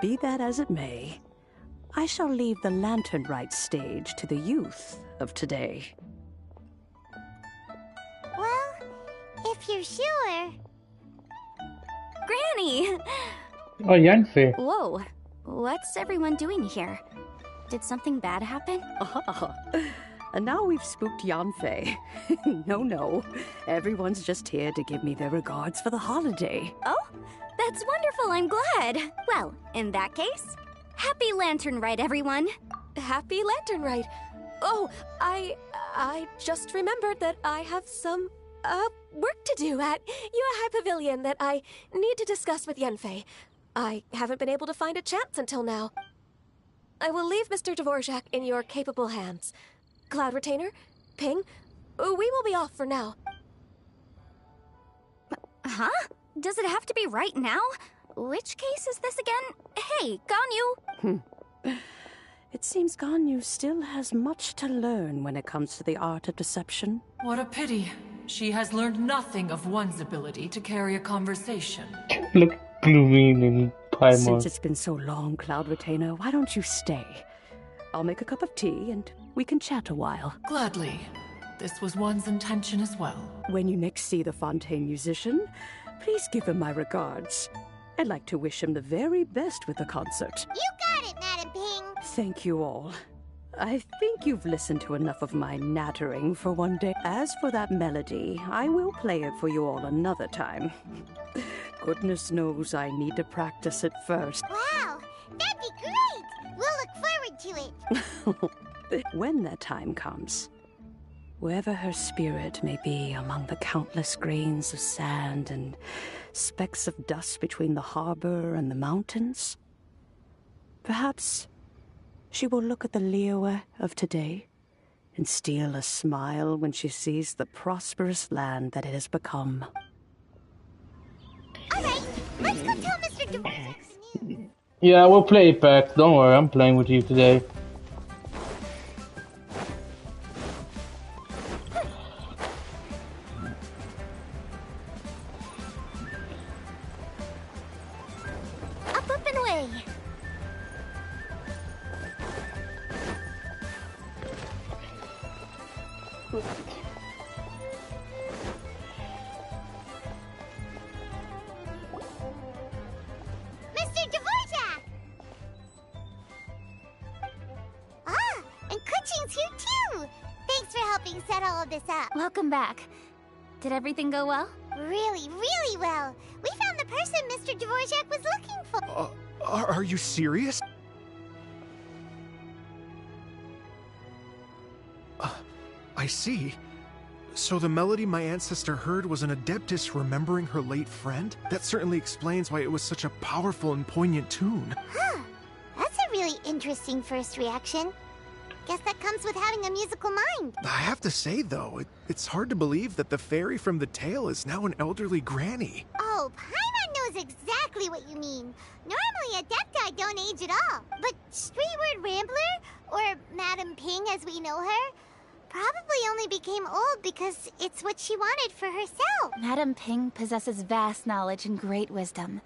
Be that as it may, I shall leave the lantern rite stage to the youth of today. Well, if you're sure. Granny! Oh, Yanfei. Whoa, what's everyone doing here? Did something bad happen? And now we've spooked Yanfei. No. Everyone's just here to give me their regards for the holiday. Oh, that's wonderful, I'm glad. Well, in that case, happy Lantern Rite, everyone. Happy Lantern Rite. Oh, I just remembered that I have some, work to do at Yuehai Pavilion that I need to discuss with Yanfei. I haven't been able to find a chance until now. I will leave Mr. Dvorak in your capable hands. Cloud Retainer, Ping, we will be off for now. Huh? Does it have to be right now? Which case is this again? Hey, Ganyu! It seems Ganyu still has much to learn when it comes to the art of deception. What a pity. She has learned nothing of one's ability to carry a conversation. Look, Gloomine and Paimon. Since it's been so long, Cloud Retainer, why don't you stay? I'll make a cup of tea and we can chat a while. Gladly. This was one's intention as well. When you next see the Fontaine musician, please give him my regards. I'd like to wish him the very best with the concert. You got it, Madam Ping! Thank you all. I think you've listened to enough of my nattering for one day. As for that melody, I will play it for you all another time. Goodness knows I need to practice it first. Wow, that'd be great! We'll look forward to it. When that time comes, wherever her spirit may be among the countless grains of sand and specks of dust between the harbor and the mountains, perhaps she will look at the Liyue of today and steal a smile when she sees the prosperous land that it has become. Alright, let's go tell Mr. Dvorak the news. Yeah, we'll play Apex. Don't worry, I'm playing with you today. Up and away! Mr. Dvorak! Ah, and Kuchin's here too! Thanks for helping set all of this up. Welcome back. Did everything go well? Really, really well. We found the person Mr. Dvorak was looking for. Are you serious? I see. So the melody my ancestor heard was an adeptus remembering her late friend? That certainly explains why it was such a powerful and poignant tune. Huh. That's a really interesting first reaction. Guess that comes with having a musical mind. I have to say, though, it's hard to believe that the fairy from the tale is now an elderly granny. Oh, Paimon knows exactly what you mean. Normally, Adepti don't age at all. But Streetward Rambler, or Madam Ping as we know her, probably only became old because it's what she wanted for herself. Madam Ping possesses vast knowledge and great wisdom.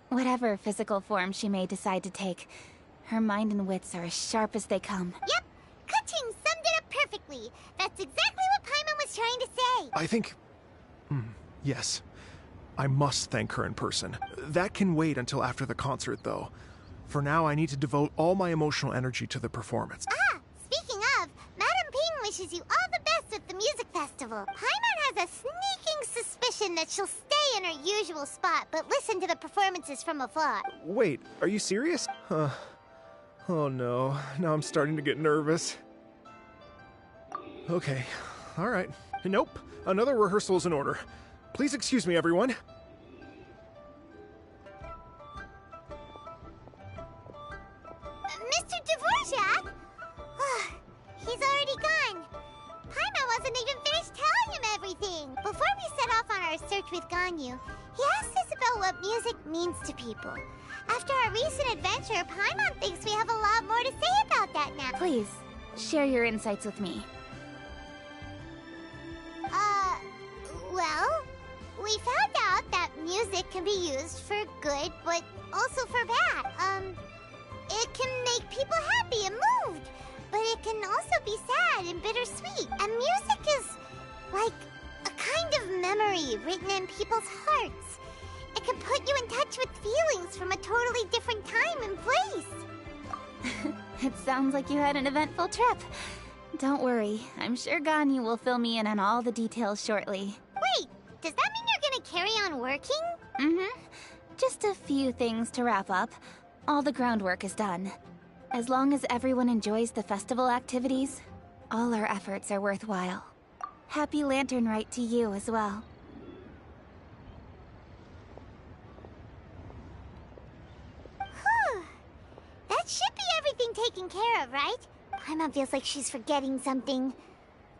Whatever physical form she may decide to take, her mind and wits are as sharp as they come. Yep, Kuching summed it up perfectly. That's exactly what Paimon was trying to say. I think... yes. I must thank her in person. That can wait until after the concert, though. For now, I need to devote all my emotional energy to the performance. Ah, speaking of, Madam Ping wishes you all the best at the music festival. Paimon has a sneaking suspicion that she'll stay in her usual spot, but listen to the performances from afar. Wait, are you serious? Oh no, now I'm starting to get nervous. Okay, alright. Nope, another rehearsal is in order. Please excuse me, everyone. Mr. Dvorak? He's already gone. Paimon wasn't even finished telling him everything. Before we set off on our search with Ganyu, he asked us about what music means to people. After our recent adventure, Paimon thinks we have a lot more to say about that now. Please, share your insights with me. Well, we found out that music can be used for good, but also for bad. It can make people happy and moved, but it can also be sad and bittersweet. And music is like a kind of memory written in people's hearts. It can put you in touch with feelings from a totally different time and place. It sounds like you had an eventful trip. Don't worry, I'm sure Ganyu will fill me in on all the details shortly. Wait, does that mean you're gonna carry on working? Mm-hmm. Just a few things to wrap up. All the groundwork is done. As long as everyone enjoys the festival activities, all our efforts are worthwhile. Happy Lantern Rite to you as well. Whew. That should be everything taken care of, right? Paimon feels like she's forgetting something.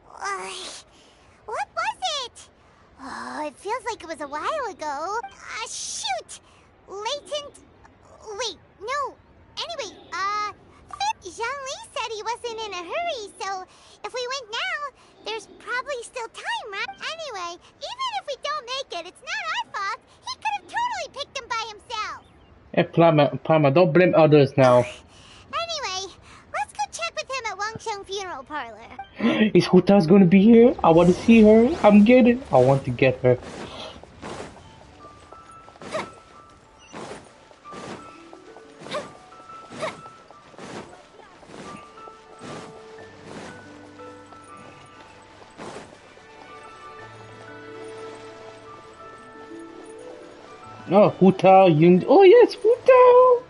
What was it? Oh, it feels like it was a while ago. Shoot! Latent... Wait, no. Anyway, Zhongli said he wasn't in a hurry, so if we went now, there's probably still time, right? Anyway, even if we don't make it, it's not our fault. He could have totally picked him by himself. Hey, Palma, don't blame others now. Anyway, let's go check with him at Wangsheng Funeral Parlor. Is Huta's gonna be here? I want to see her. I want to get her. Oh, Huta, Yun. Oh, yes, Huta! Oh.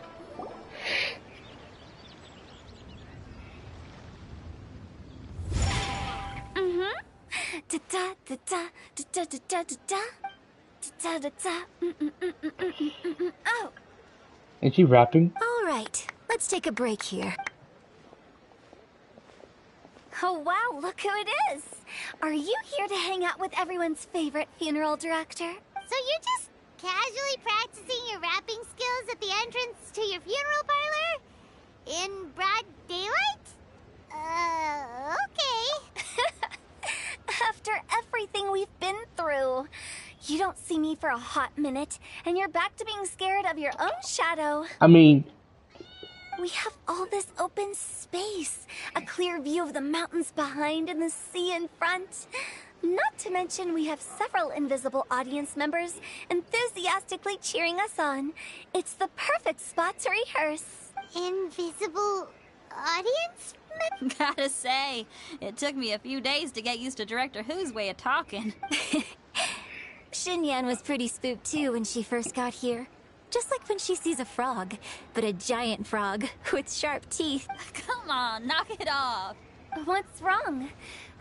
Is she rapping? All right, let's take a break here. Oh wow, look who it is! Are you here to hang out with everyone's favorite funeral director? So you're just casually practicing your rapping skills at the entrance to your funeral parlor? In broad daylight? Okay. After everything we've been through, you don't see me for a hot minute, and you're back to being scared of your own shadow. I mean... We have all this open space, a clear view of the mountains behind and the sea in front. Not to mention we have several invisible audience members enthusiastically cheering us on. It's the perfect spot to rehearse. Invisible audience? Gotta say, it took me a few days to get used to Director Who's way of talking. Xinyan was pretty spooked too when she first got here. Just like when she sees a frog, but a giant frog with sharp teeth. Come on, knock it off. What's wrong?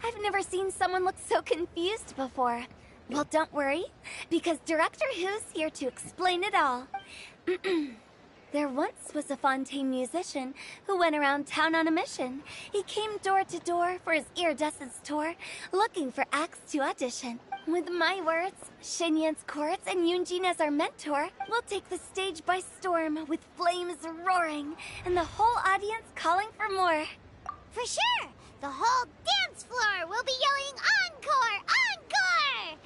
I've never seen someone look so confused before. Well, don't worry, because Director Who's here to explain it all. There once was a Fontaine musician who went around town on a mission. He came door to door for his iridescence tour, looking for acts to audition. With my words, Shenyan's chords, and Yunjin as our mentor, we'll take the stage by storm with flames roaring and the whole audience calling for more. For sure! The whole dance floor will be yelling encore! Encore!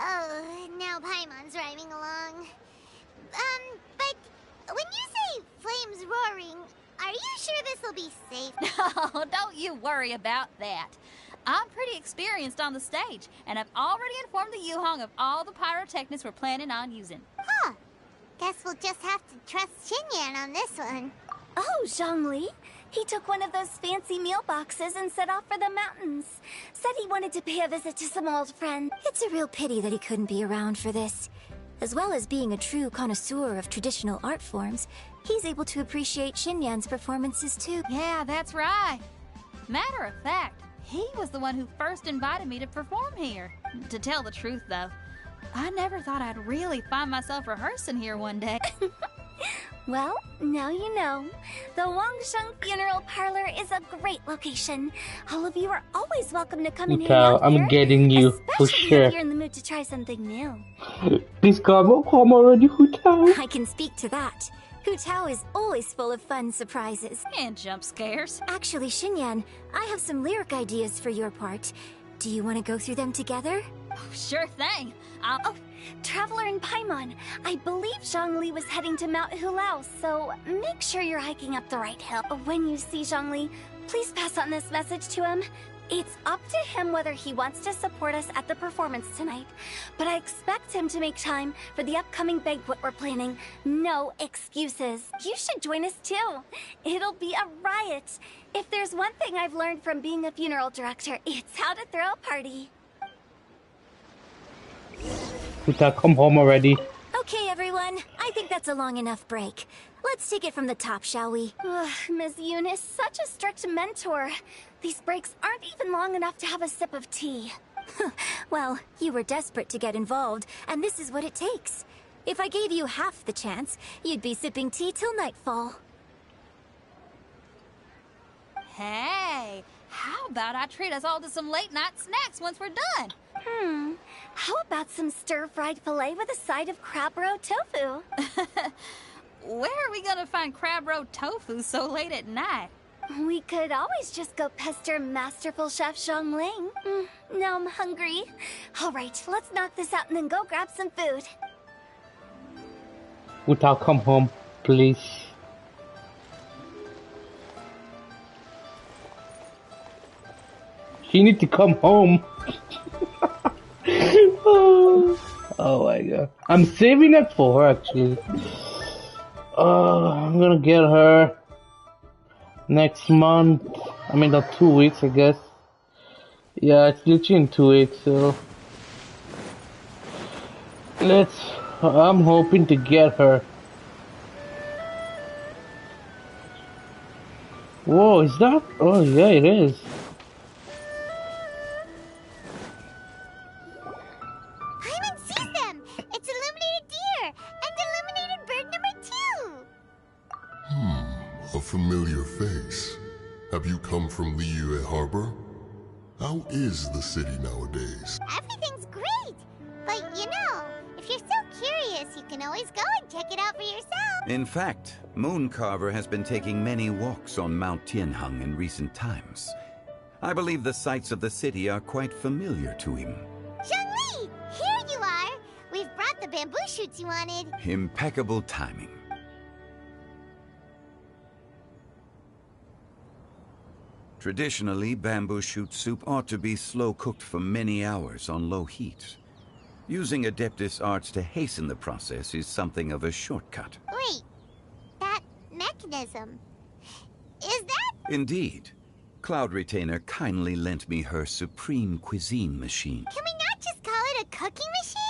Oh, now Paimon's rhyming along. But when you say flames roaring, are you sure this will be safe? No, don't you worry about that. I'm pretty experienced on the stage, and I've already informed the Yuhong of all the pyrotechnics we're planning on using. Huh. Guess we'll just have to trust Xinyan on this one. Oh, Zhongli. He took one of those fancy meal boxes and set off for the mountains. Said he wanted to pay a visit to some old friend. It's a real pity that he couldn't be around for this. As well as being a true connoisseur of traditional art forms, he's able to appreciate Xinyan's performances too. Yeah, that's right. Matter of fact, he was the one who first invited me to perform here. To tell the truth, though, I never thought I'd really find myself rehearsing here one day. Well, now you know. The Wangsheng Funeral Parlor is a great location. All of you are always welcome to come and hang out here. I'm getting you, for especially sure. if you're in the mood to try something new. Please come already, Hutao. I can speak to that. Hu Tao is always full of fun surprises. And jump scares. Actually, Xinyan, I have some lyric ideas for your part. Do you want to go through them together? Oh, sure thing. Oh, Traveler and Paimon, I believe Zhongli was heading to Mount Hulao, so make sure you're hiking up the right hill. When you see Zhongli, please pass on this message to him. It's up to him whether he wants to support us at the performance tonight, but I expect him to make time for the upcoming banquet we're planning. No excuses. You should join us too. It'll be a riot. If there's one thing I've learned from being a funeral director, it's how to throw a party. Hutao, come home already. Okay, everyone. I think that's a long enough break. Let's take it from the top, shall we? Ms. Eunice, such a strict mentor. These breaks aren't even long enough to have a sip of tea. Well, you were desperate to get involved, and this is what it takes. If I gave you half the chance, you'd be sipping tea till nightfall. Hey, How about I treat us all to some late-night snacks once we're done? How about some stir-fried filet with a side of crab roe tofu? Where are we gonna find crab roe tofu so late at night? We could always just go pester Masterful Chef Zhongling. Now I'm hungry. All right, let's knock this out and then go grab some food. Without come home, please. She need to come home. Oh my god. I'm saving it for her actually. I'm gonna get her next month. I mean, not 2 weeks, I guess. Yeah, it's literally in 2 weeks, so I'm hoping to get her. Whoa, is that? Oh yeah, it is. Paimon sees them! It's illuminated deer! And illuminated bird number 2! A familiar face. Have you come from Liyue Harbor? How is the city nowadays? Everything's great! But you know, if you're so curious, you can always go and check it out for yourself. In fact, Mooncarver has been taking many walks on Mount Tianheng in recent times. I believe the sights of the city are quite familiar to him. Zhongli! Here you are! We've brought the bamboo shoots you wanted. Impeccable timing. Traditionally, bamboo shoot soup ought to be slow-cooked for many hours on low heat. Using Adeptus arts to hasten the process is something of a shortcut. Wait, that mechanism... is that... Indeed. Cloud Retainer kindly lent me her supreme cuisine machine. Can we not just call it a cooking machine?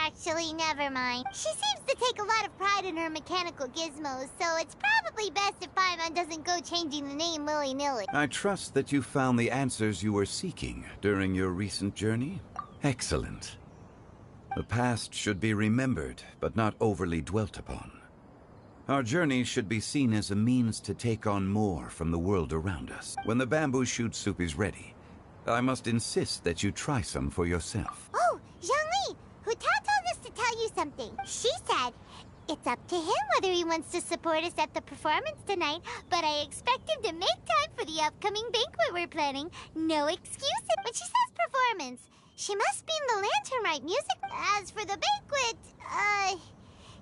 Actually, never mind. She seems to take a lot of pride in her mechanical gizmos, so it's probably best if Paimon doesn't go changing the name willy-nilly. I trust that you found the answers you were seeking during your recent journey. Excellent. The past should be remembered, but not overly dwelt upon. Our journey should be seen as a means to take on more from the world around us. When the bamboo shoot soup is ready, I must insist that you try some for yourself. Oh, Zhongli! Hu Tao told us to tell you something. She said, it's up to him whether he wants to support us at the performance tonight, but I expect him to make time for the upcoming banquet we're planning. No excuses. When she says performance, she must mean the Lantern Rite music. As for the banquet,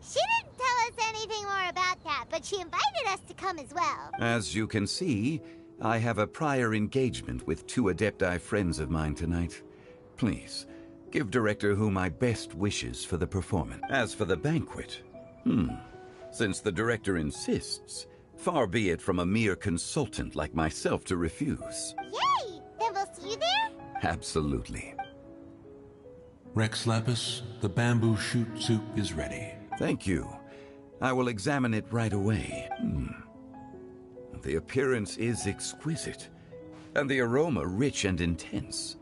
she didn't tell us anything more about that, but she invited us to come as well. As you can see, I have a prior engagement with 2 Adepti friends of mine tonight. Please, give Director Hu my best wishes for the performance. As for the banquet, since the Director insists, far be it from a mere consultant like myself to refuse. Yay! Then we'll see you there? Absolutely. Rex Lapis, the bamboo shoot soup is ready. Thank you. I will examine it right away. The appearance is exquisite, and the aroma rich and intense.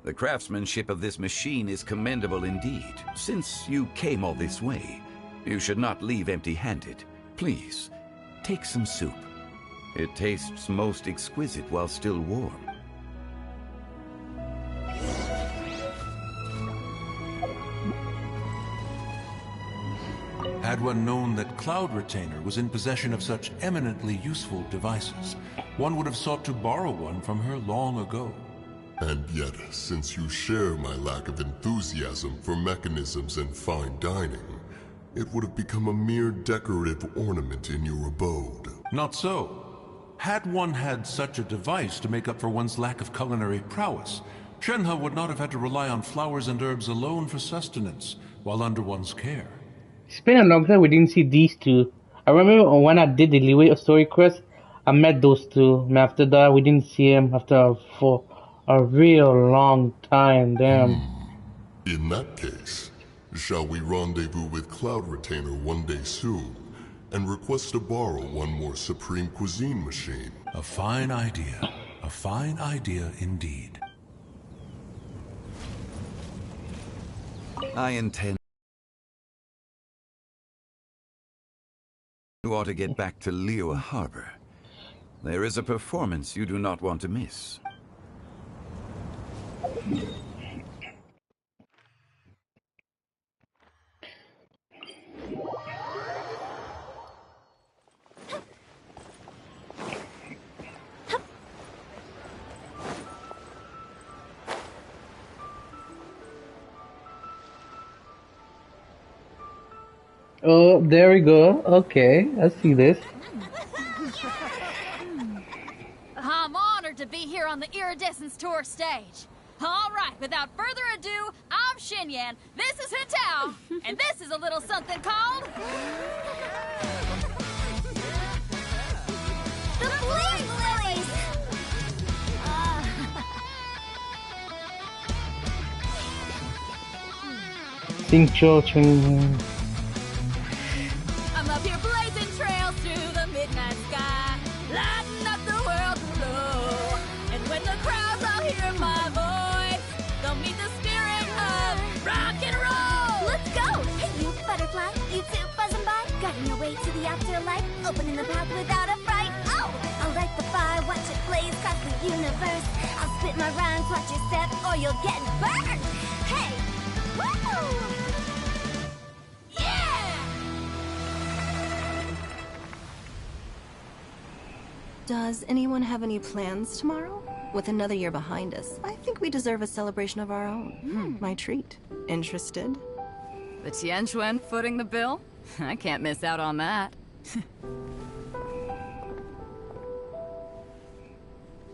The craftsmanship of this machine is commendable indeed. Since you came all this way, you should not leave empty-handed. Please, take some soup. It tastes most exquisite while still warm. Had one known that Cloud Retainer was in possession of such eminently useful devices, one would have sought to borrow one from her long ago. And yet, since you share my lack of enthusiasm for mechanisms and fine dining, it would have become a mere decorative ornament in your abode. Not so. Had one had such a device to make up for one's lack of culinary prowess, Shenhe would not have had to rely on flowers and herbs alone for sustenance, while under one's care. It's been a long time we didn't see these two. I remember when I did the Liyue story quest, I met those two. And after that, we didn't see them for a real long time. Damn. In that case, shall we rendezvous with Cloud Retainer one day soon, and request to borrow one more Supreme Cuisine machine? A fine idea. A fine idea indeed. I intend... You ought to get back to Liyue Harbor. There is a performance you do not want to miss. Oh, there we go. Okay, I see this. I'm honored to be here on the Iridescence Tour stage. All right, without further ado, I'm Xinyan, this is Hitao, and this is a little something called... The Bling Lilies! Sing children. I'm up here blazing trails through the midnight sky, lighting up the world below. And when the crowds all hear my voice, they'll meet the spirit of rock and roll. Let's go! Hey, you butterfly, you too buzzing by, guiding your way to the afterlife, opening the path without a fright. Oh, I'll light the fire, watch it blaze across the universe. I'll spit my rhymes, watch your step, or you'll get burned. Hey, woo! Does anyone have any plans tomorrow? With another year behind us, I think we deserve a celebration of our own. My treat. Interested? The Tianquan footing the bill? I can't miss out on that.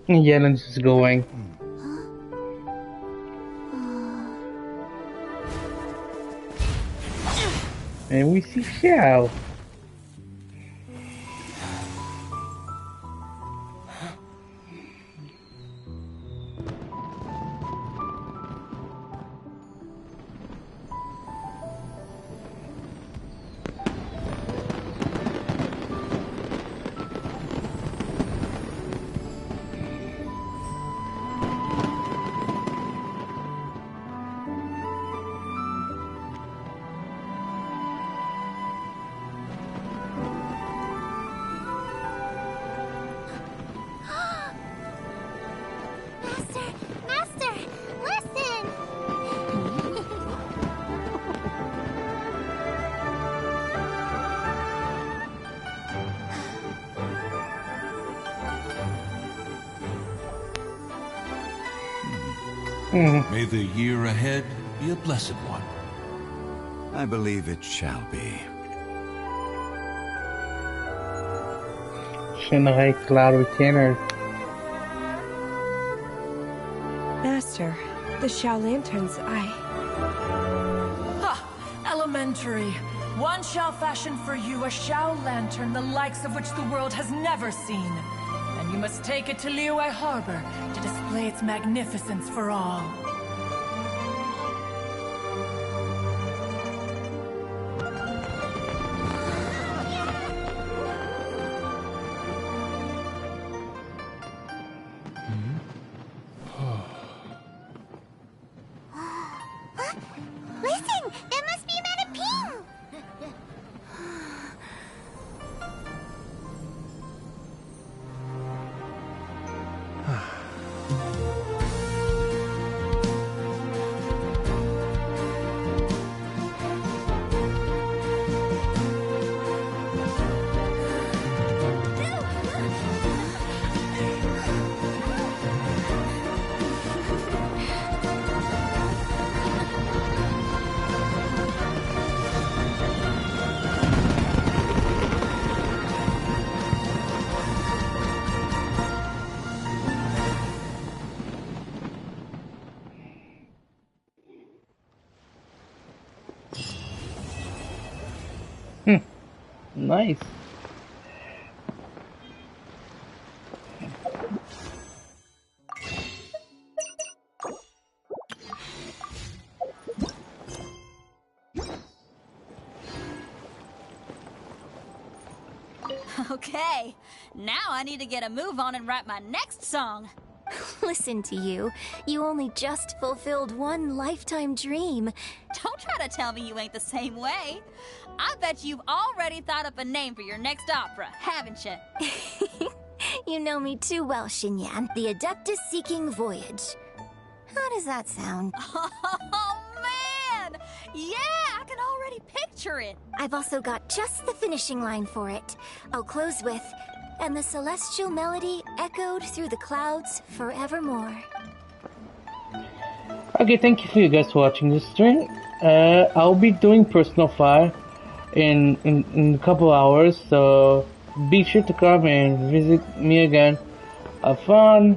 Yellen's just going. And we see Xiao. Master, listen! May the year ahead be a blessed one. I believe it shall be. Shinrai Cloud Retainer. Master, the Xiao Lanterns, Ha! Elementary. One shall fashion for you a Xiao lantern the likes of which the world has never seen. And you must take it to Liyue Harbor to display its magnificence for all. Listen! That must be Madame Ping! Nice. Okay, now I need to get a move on and write my next song. Listen to you. You only just fulfilled one lifetime dream. Don't try to tell me you ain't the same way. I bet you've already thought up a name for your next opera, haven't you? You know me too well, Xinyan. The Adeptus Seeking Voyage. How does that sound? Oh, man! Yeah, I can already picture it. I've also got just the finishing line for it. I'll close with, and the celestial melody echoed through the clouds forevermore. Okay, thank you for you guys for watching this stream. I'll be doing Personal 5 in a couple hours, so be sure to come and visit me again. Have fun.